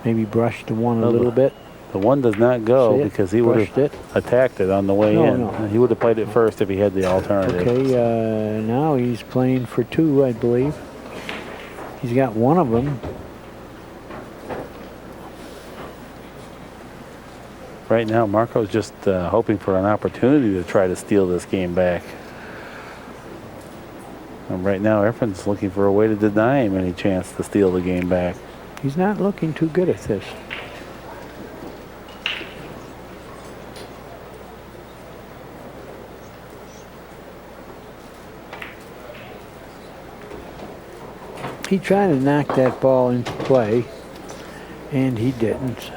Maybe brushed the 1 a little bit. The 1 does not go because he would have attacked it on the way in. No. He would have played it first if he had the alternative. Okay, now he's playing for 2, I believe. He's got 1 of them. Right now, Marco's just hoping for an opportunity to try to steal this game back. And right now, EFREN's looking for a way to deny him any chance to steal the game back. He's not looking too good at this. He tried to knock that ball into play, and he didn't.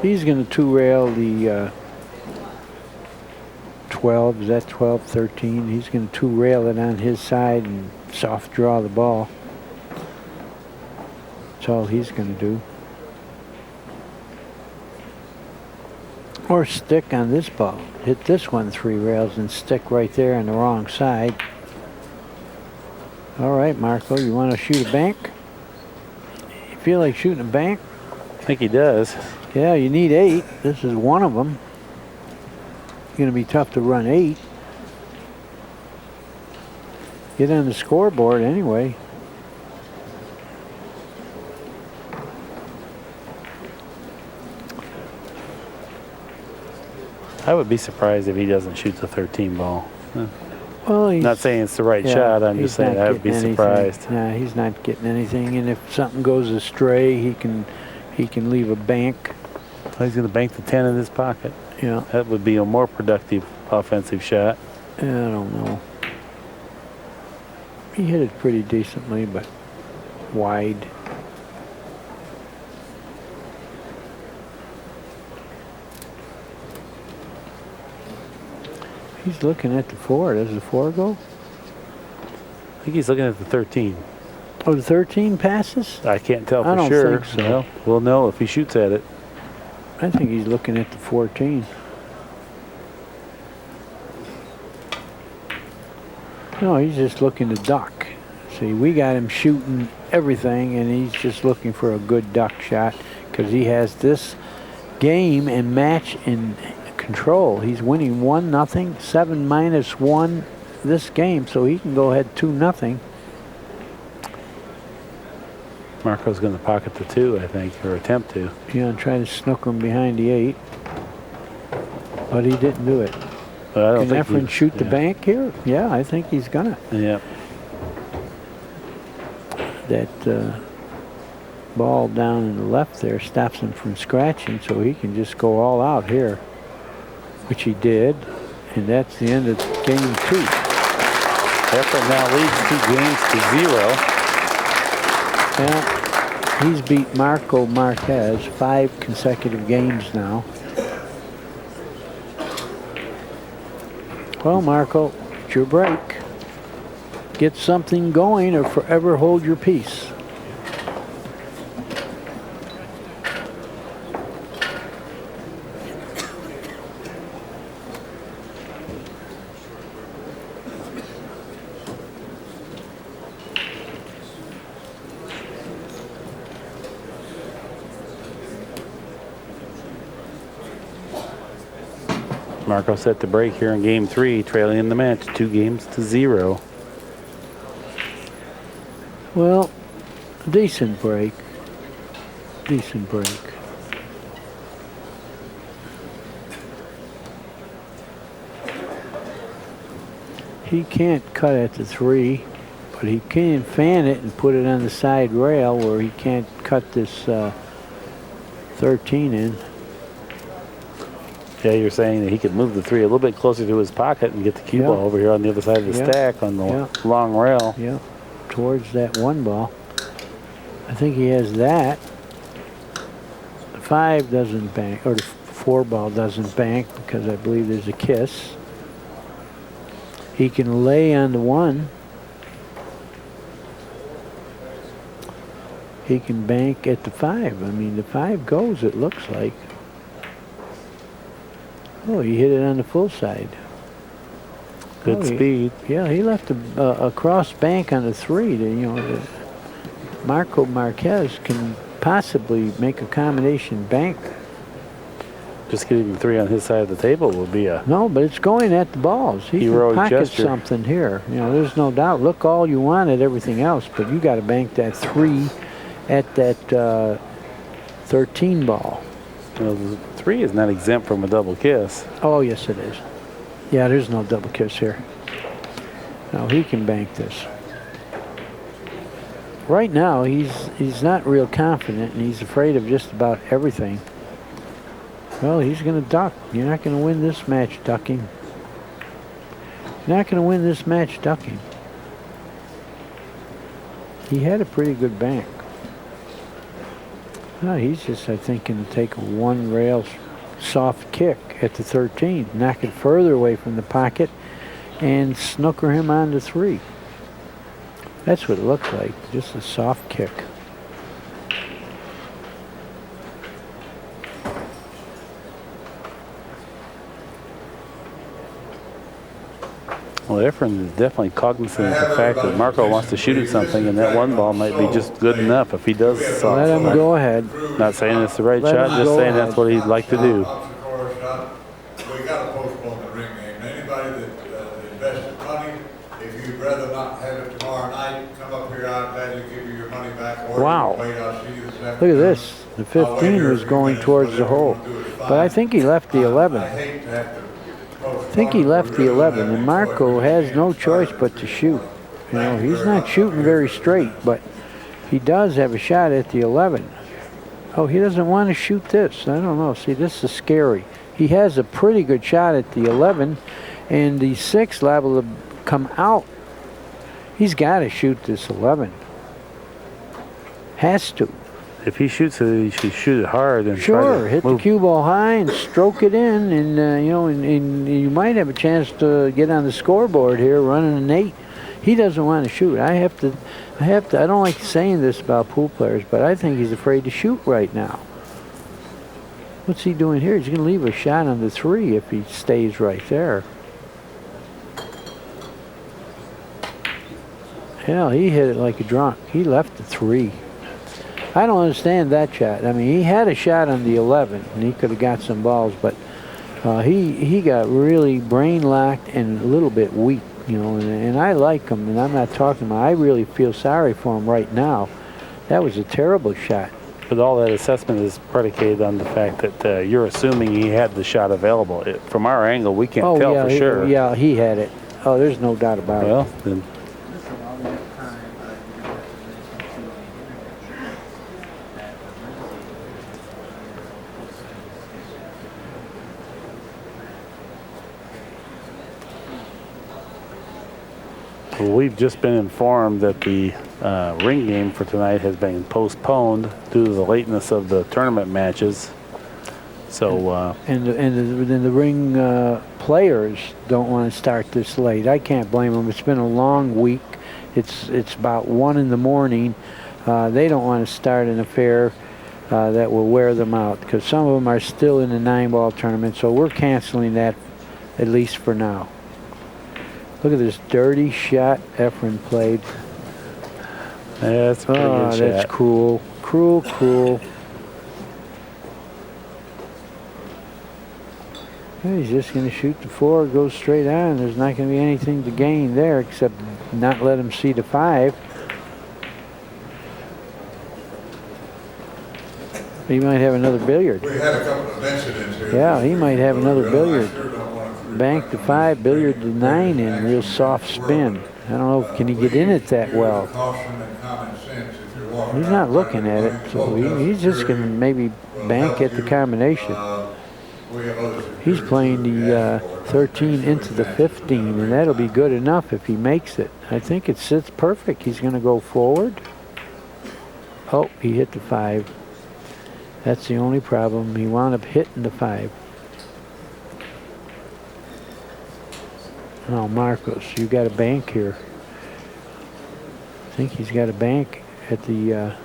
He's going to 2-rail the 12. Is that 12, 13? He's going to 2-rail it on his side and soft draw the ball. That's all he's going to do. Or stick on this ball. Hit this one 3 rails and stick right there on the wrong side. All right, Marco, you want to shoot a bank? You feel like shooting a bank? I think he does. Yeah, you need 8. This is one of them. It's going to be tough to run 8. Get on the scoreboard anyway. I would be surprised if he doesn't shoot the 13 ball. Well, he's Not saying it's the right yeah, shot. I'm he's just saying not I would be getting surprised. anything. Yeah, he's not getting anything. And if something goes astray, he can leave a bank. He's going to bank the 10 in his pocket. Yeah. That would be a more productive offensive shot. I don't know. He hit it pretty decently, but wide. He's looking at the 4. Does the 4 go? I think he's looking at the 13. Oh, the 13 passes? I can't tell for I don't sure. think so. Well, we'll know if he shoots at it. I think he's looking at the 14. No, he's just looking to duck. See, we got him shooting everything, and he's just looking for a good duck shot because he has this game and match in control. He's winning 1-0, 7-1 this game, so he can go ahead 2-0. Marco's going to pocket the 2, I think, or attempt to. Yeah, and try to snook him behind the 8, but he didn't do it. But I don't Can think Efren shoot the bank here? Yeah, I think he's gonna. Yeah. That ball down in the left there stops him from scratching, so he can just go all out here, which he did, and that's the end of game 2. Efren now leads 2 games to 0. Yeah, he's beat Marco Marquez 5 consecutive games now. Well, Marco, it's your break. Get something going or forever hold your peace. Marco set the break here in game 3, trailing in the match 2 games to 0. Well, decent break. Decent break. He can't cut at the 3, but he can fan it and put it on the side rail where he can't cut this 13 in. Yeah, you're saying that he could move the 3 a little bit closer to his pocket and get the cue ball over here on the other side of the stack on the long rail. Yeah, towards that 1 ball. I think he has that. The 5 doesn't bank, or the 4 ball doesn't bank because I believe there's a kiss. He can lay on the 1. He can bank at the 5. I mean, the 5 goes, it looks like. Oh, he hit it on the full side. Good speed. Yeah, he left a cross bank on the 3. Marco Marquez can possibly make a combination bank. Just getting the 3 on his side of the table will be a... No, but it's going at the balls. He can pocket something here. There's no doubt. Look all you want at everything else, but you got to bank that 3 at that 13 ball. Well, the 3 is not exempt from a double kiss. Oh, yes, it is. Yeah, there's no double kiss here. No, he can bank this. Right now, he's not real confident, and he's afraid of just about everything. Well, he's going to duck. You're not going to win this match ducking. You're not going to win this match ducking. He had a pretty good bank. No, he's just, I think, going to take a 1 rail soft kick at the 13, knock it further away from the pocket, and snooker him on the 3. That's what it looks like, just a soft kick. Well, EFREN is definitely cognizant of the fact that Marco wants to shoot at something, and that one ball might be just good enough if he does. Let him go ahead. Not saying it's the right Let shot, him just go saying ahead. that's what he'd like to do. We got to postpone the ring game. Anybody that invested money, if you'd rather not have it tomorrow night, come up here. I'll gladly give you your money back. Or Wow. wait, I'll see you this Look at afternoon. this. The 15 was going towards the hole. But I think he left the 11. I hate to have to postpone. I think he left the 11, and Marco has no choice but to shoot. You know, he's not shooting very straight, but he does have a shot at the 11. Oh, he doesn't want to shoot this. I don't know. See, this is scary. He has a pretty good shot at the 11, and the 6 liable to come out. He's got to shoot this 11. Has to. If he shoots it, he should shoot it hard and try Sure, to hit the move. cue ball high and stroke it in, and you know, and you might have a chance to get on the scoreboard here, running an 8. He doesn't want to shoot. I don't like saying this about pool players, but I think he's afraid to shoot right now. What's he doing here? He's going to leave a shot on the 3 if he stays right there. Hell, he hit it like a drunk. He left the 3. I don't understand that shot. I mean, he had a shot on the 11, and he could have got some balls, but he got really brain locked and a little bit weak, you know. And I like him, and I'm not talking about. I really feel sorry for him right now. That was a terrible shot. But all that assessment is predicated on the fact that you're assuming he had the shot available. From our angle, we can't tell for sure. Yeah, he had it. Oh, there's no doubt about Well, it. then we've just been informed that the ring game for tonight has been postponed due to the lateness of the tournament matches. So, And the ring players don't want to start this late. I can't blame them. It's been a long week. It's about 1 in the morning. They don't want to start an affair that will wear them out, because some of them are still in the 9-ball tournament. So we're canceling that, at least for now. Look at this dirty shot EFREN played. yeah, that's a pretty good shot. That's cool. Cool. Yeah, he's just going to shoot the 4, go straight on. There's not going to be anything to gain there except not let him see the 5. He might have another billiard. We had a couple of incidents here. Yeah, he might have another billiard. I sure don't want to- Bank the 5, billiard the 9 in, real soft spin. I don't know, can he get in it that well? Caution and common sense if you're walking He's around not looking trying at to it, play so both he's just sides. going to maybe bank at the combination. We have other He's securities playing that we the ask for. 13 into the 15, and that'll be good enough if he makes it. I think it sits perfect. He's going to go forward. Oh, he hit the 5. That's the only problem. He wound up hitting the 5. Oh, Marcos, you got a bank here. I think he's got a bank at the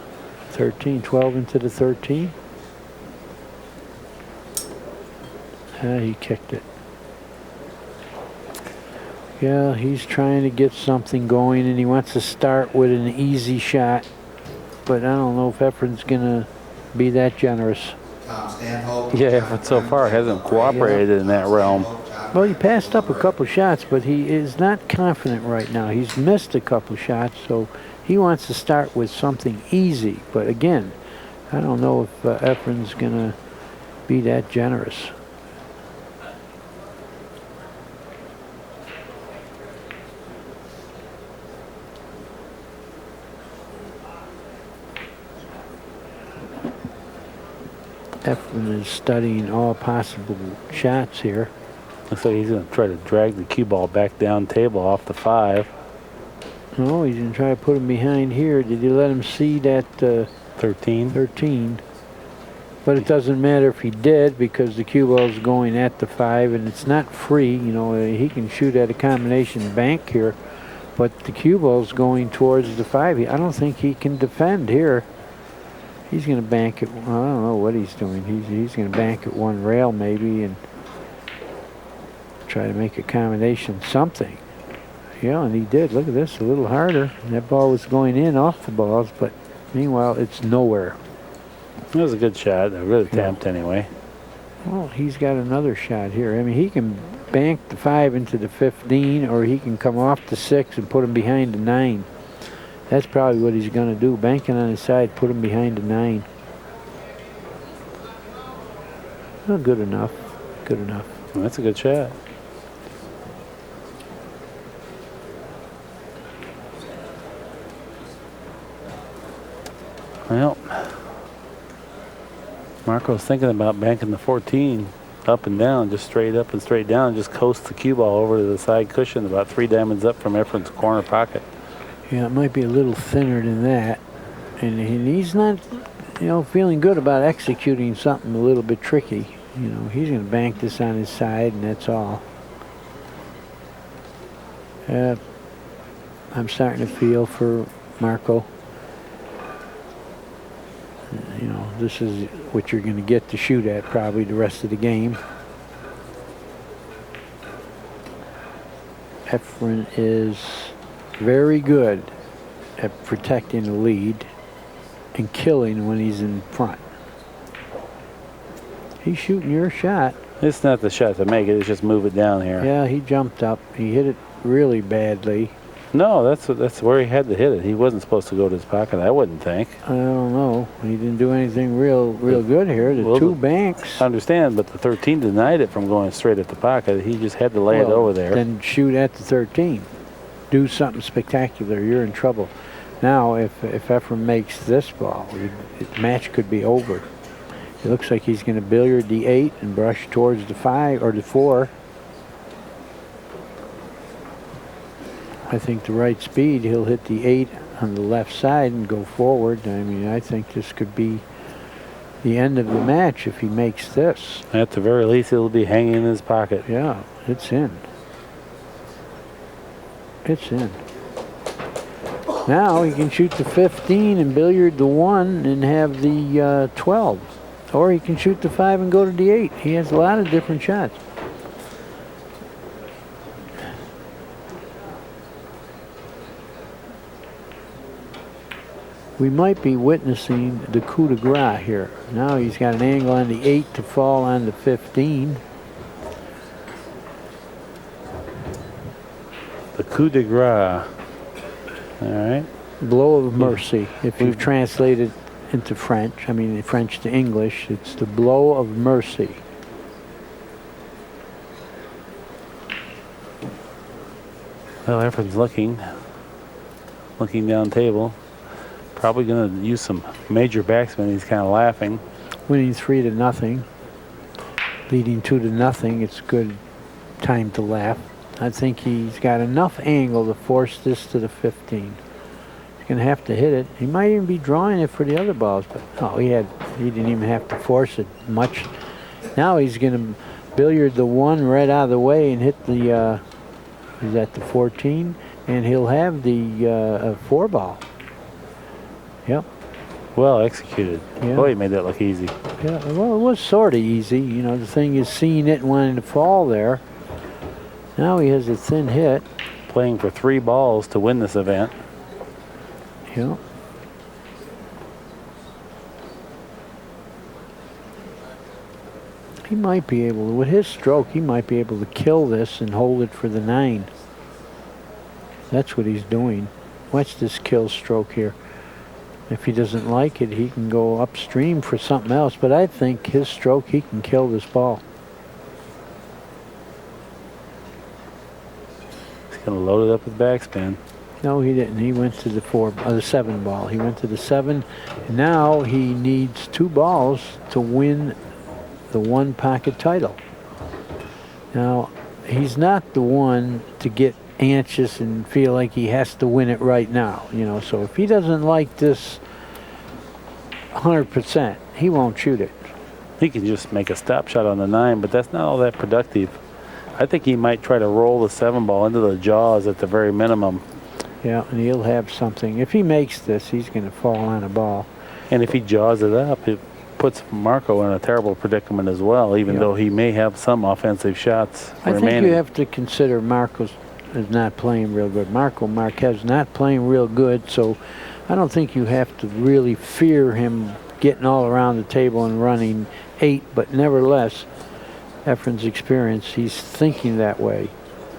13, 12 into the 13. He kicked it. Yeah, he's trying to get something going, and he wants to start with an easy shot. But I don't know if EFREN's going to be that generous. Tom Stanhope. Yeah, but so far hasn't cooperated in that realm. Well, he passed up a couple shots, but he is not confident right now. He's missed a couple shots, so he wants to start with something easy. But again, I don't know if EFREN's going to be that generous. EFREN is studying all possible shots here. Looks like he's going to try to drag the cue ball back down table off the 5. No, he's going to try to put him behind here. Did you let him see that 13. 13? But it doesn't matter if he did, because the cue ball's going at the 5, and it's not free. You know, he can shoot at a combination bank here, but the cue ball's going towards the 5. I don't think he can defend here. He's going to bank it. Well, I don't know what he's doing. He's going to bank it one rail maybe and try to make a combination something. Yeah, and he did. Look at this, a little harder. And that ball was going in off the balls, but meanwhile, it's nowhere. It was a good shot, a good attempt anyway. Well, he's got another shot here. I mean, he can bank the 5 into the 15, or he can come off the 6 and put him behind the 9. That's probably what he's going to do. Banking on his side, put him behind the 9. Well, good enough. Good enough. Well, that's a good shot. Well, Marco's thinking about banking the 14 up and down, just straight up and straight down, just coast the cue ball over to the side cushion, about 3 diamonds up from EFREN's corner pocket. Yeah, it might be a little thinner than that. And he's not, feeling good about executing something a little bit tricky. He's going to bank this on his side, and that's all. I'm starting to feel for Marco. This is what you're going to get to shoot at probably the rest of the game. EFREN is very good at protecting the lead and killing when he's in front. He's shooting your shot. It's not the shot to make it, it's just move it down here. Yeah, he jumped up. He hit it really badly. No, that's where he had to hit it. He wasn't supposed to go to his pocket, I wouldn't think. I don't know. He didn't do anything real good here. The two banks. I understand, but the 13 denied it from going straight at the pocket. He just had to lay it over there. Then shoot at the 13. Do something spectacular. You're in trouble. Now, if EFREN makes this ball, the match could be over. It looks like he's going to billiard the 8 and brush towards the 5 or the 4. I think the right speed, he'll hit the 8 on the left side and go forward. I mean, I think this could be the end of the match if he makes this. At the very least, it'll be hanging in his pocket. Yeah, it's in. It's in. Now he can shoot the 15 and billiard the 1 and have the 12. Or he can shoot the 5 and go to the 8. He has a lot of different shots. We might be witnessing the coup de grace here. Now he's got an angle on the 8 to fall on the 15. The coup de grace. All right. Blow of mercy. If you translate it into French, I mean French to English, it's the blow of mercy. Well, EFREN's looking down table. Probably going to use some major backspin. He's kind of laughing. Winning 3-0, leading 2-0. It's good time to laugh. I think he's got enough angle to force this to the 15. He's going to have to hit it. He might even be drawing it for the other balls, but no, he didn't even have to force it much. Now he's going to billiard the 1 right out of the way and hit the is that the 14, and he'll have the 4 ball. Yep. Well executed. Yeah. Boy, he made that look easy. Yeah, well, it was sort of easy. The thing is seeing it and wanting to fall there. Now he has a thin hit. Playing for 3 balls to win this event. Yeah. He might be able to, with his stroke, he might be able to kill this and hold it for the 9. That's what he's doing. Watch this kill stroke here. If he doesn't like it, he can go upstream for something else. But I think his stroke, he can kill this ball. He's going to load it up with backspin. No, he didn't. He went to the 7 ball. He went to the 7. And now he needs 2 balls to win the 1 pocket title. Now, he's not the one to get anxious and feel like he has to win it right now, so if he doesn't like this 100%, he won't shoot it. He can just make a stop shot on the 9, but that's not all that productive. I think he might try to roll the 7 ball into the jaws at the very minimum. Yeah, and he'll have something. If he makes this, he's going to fall on a ball. And if he jaws it up, it puts Marco in a terrible predicament as well, even though he may have some offensive shots I remaining. think you have to consider Marco's is not playing real good. Marquez not playing real good, so I don't think you have to really fear him getting all around the table and running 8, but nevertheless, EFREN's experience, he's thinking that way.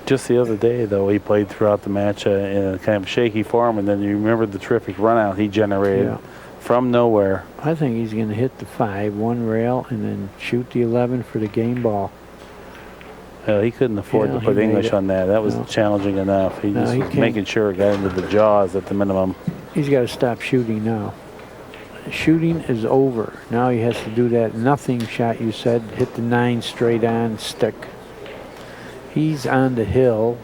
Just the other day, though, he played throughout the match in a kind of shaky form, and then you remember the terrific run out he generated from nowhere. I think he's going to hit the 5, 1 rail, and then shoot the 11 for the game ball. He couldn't afford to put English on that. That was challenging enough. He just was making sure it got into the jaws at the minimum. He's got to stop shooting now. Shooting is over. Now he has to do that nothing shot you said, hit the 9 straight on, stick. He's on the hill,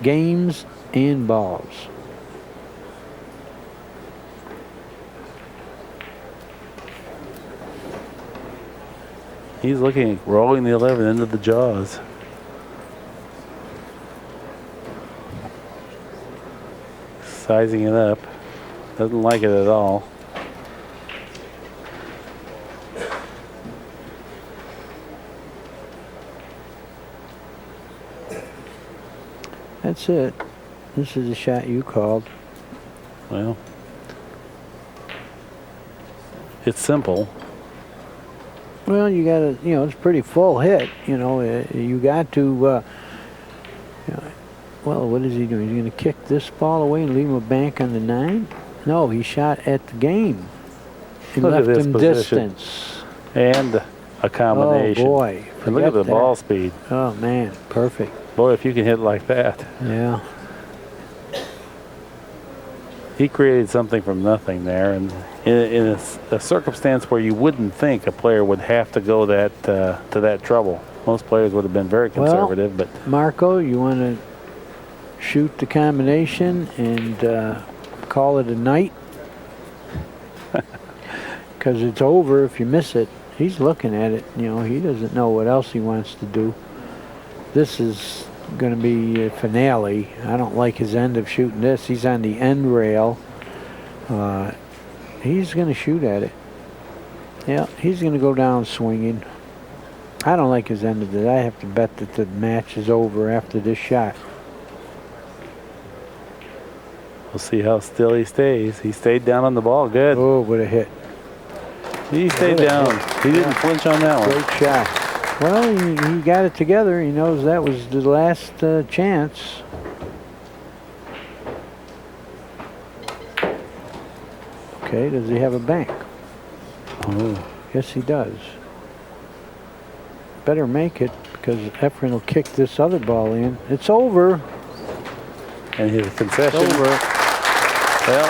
games and balls. He's looking at rolling the 11 into the jaws. Sizing it up. Doesn't like it at all. That's it. This is the shot you called. Well, it's simple. Well, you got to, you know, it's a pretty full hit. You know, you got to, well, what is he doing? He's going to kick this ball away and leave him a bank on the 9? No, he shot at the game. He left him distance. And a combination. Oh, boy. And look at the ball speed. Oh, man. Perfect. Boy, if you can hit like that. Yeah. He created something from nothing there, and in a circumstance where you wouldn't think a player would have to go to that trouble. Most players would have been very conservative, well, but Marco, you want to shoot the combination and call it a night? Because it's over if you miss it. He's looking at it. You know, he doesn't know what else he wants to do. This is going to be a finale. I don't like his end of shooting this. He's on the end rail. He's going to shoot at it. Yeah, he's going to go down swinging. I don't like his end of it. I have to bet that the match is over after this shot. we'll see how still he stays. He stayed down on the ball. Good. Oh, what a hit. He stayed down. He didn't flinch on that one. Great shot. Well, he got it together. He knows that was the last chance. Okay, does he have a bank? Oh. Yes, he does. Better make it because EFREN will kick this other ball in. It's over. And his concession. It's over. Well,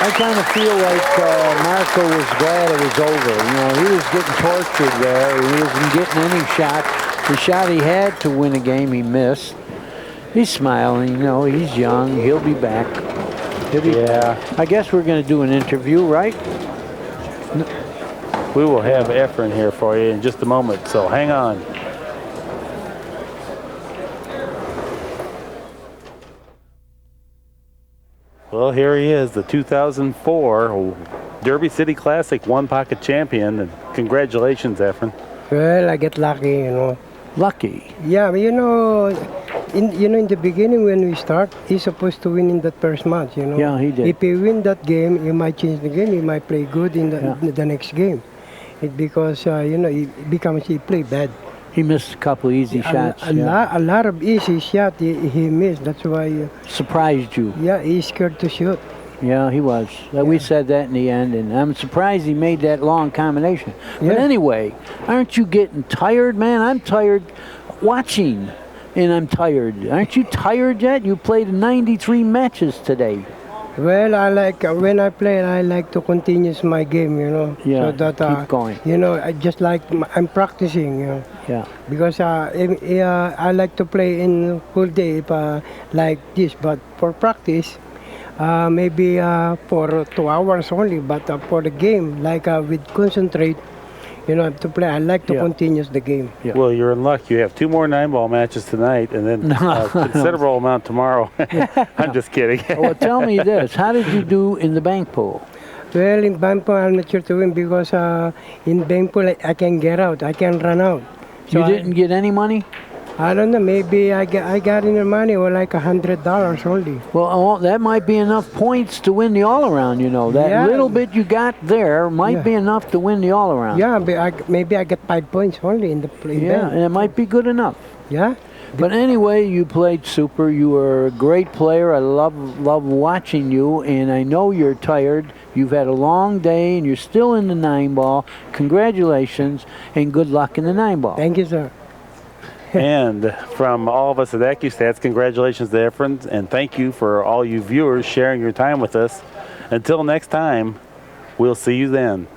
I kind of feel like Marco was glad it was over. You know, he was getting tortured there. He wasn't getting any shot. The shot he had to win a game, he missed. He's smiling. You know, he's young. He'll be back. He'll be back. I guess we're going to do an interview, right? we will have EFREN here for you in just a moment, so hang on. Well, here he is, the 2004 Derby City Classic one-pocket champion. And congratulations, EFREN. Well, I get lucky, you know. Lucky. Yeah, you know, in the beginning when we start, he's supposed to win in that first match, you know. Yeah, he did. If he win that game, he might change the game. He might play good in the next game. Because, you know, he play bad. He missed a couple easy shots. A lot of easy shots he missed. That's why... surprised you. Yeah, he's scared to shoot. Yeah, he was. We said that in the end, and I'm surprised he made that long combination. But anyway, aren't you getting tired, man? I'm tired watching, and I'm tired. Aren't you tired yet? You played 93 matches today. Well, I like, when I play, I like to continue my game, you know. Yeah, so that, keep going. You know, I just like, I'm practicing, you know. Yeah. Because I like to play in whole day like this, but for practice, maybe for 2 hours only, but for the game, like with concentrate, you know, to play, I like to continue the game. Yeah. Well, you're in luck. You have 2 more 9-ball matches tonight, and then a considerable amount tomorrow. I'm just kidding. Well, tell me this. How did you do in the bank pool? Well, in bank pool, I'm not sure to win because in bank pool, I can get out. I can run out. So you didn't get any money? I don't know. Maybe I got in the money or like $100 only. Well, that might be enough points to win the all-around, you know. That Yeah. little bit you got there might Yeah. be enough to win the all-around. Yeah, but maybe I get 5 points only in the play. Yeah, and it might be good enough. Yeah. But anyway, you played super. You were a great player. I love watching you, and I know you're tired. You've had a long day, and you're still in the 9-ball. Congratulations, and good luck in the 9-ball. Thank you, sir. And from all of us at ACCUSTATS, congratulations to EFREN, and thank you for all you viewers sharing your time with us. Until next time, we'll see you then.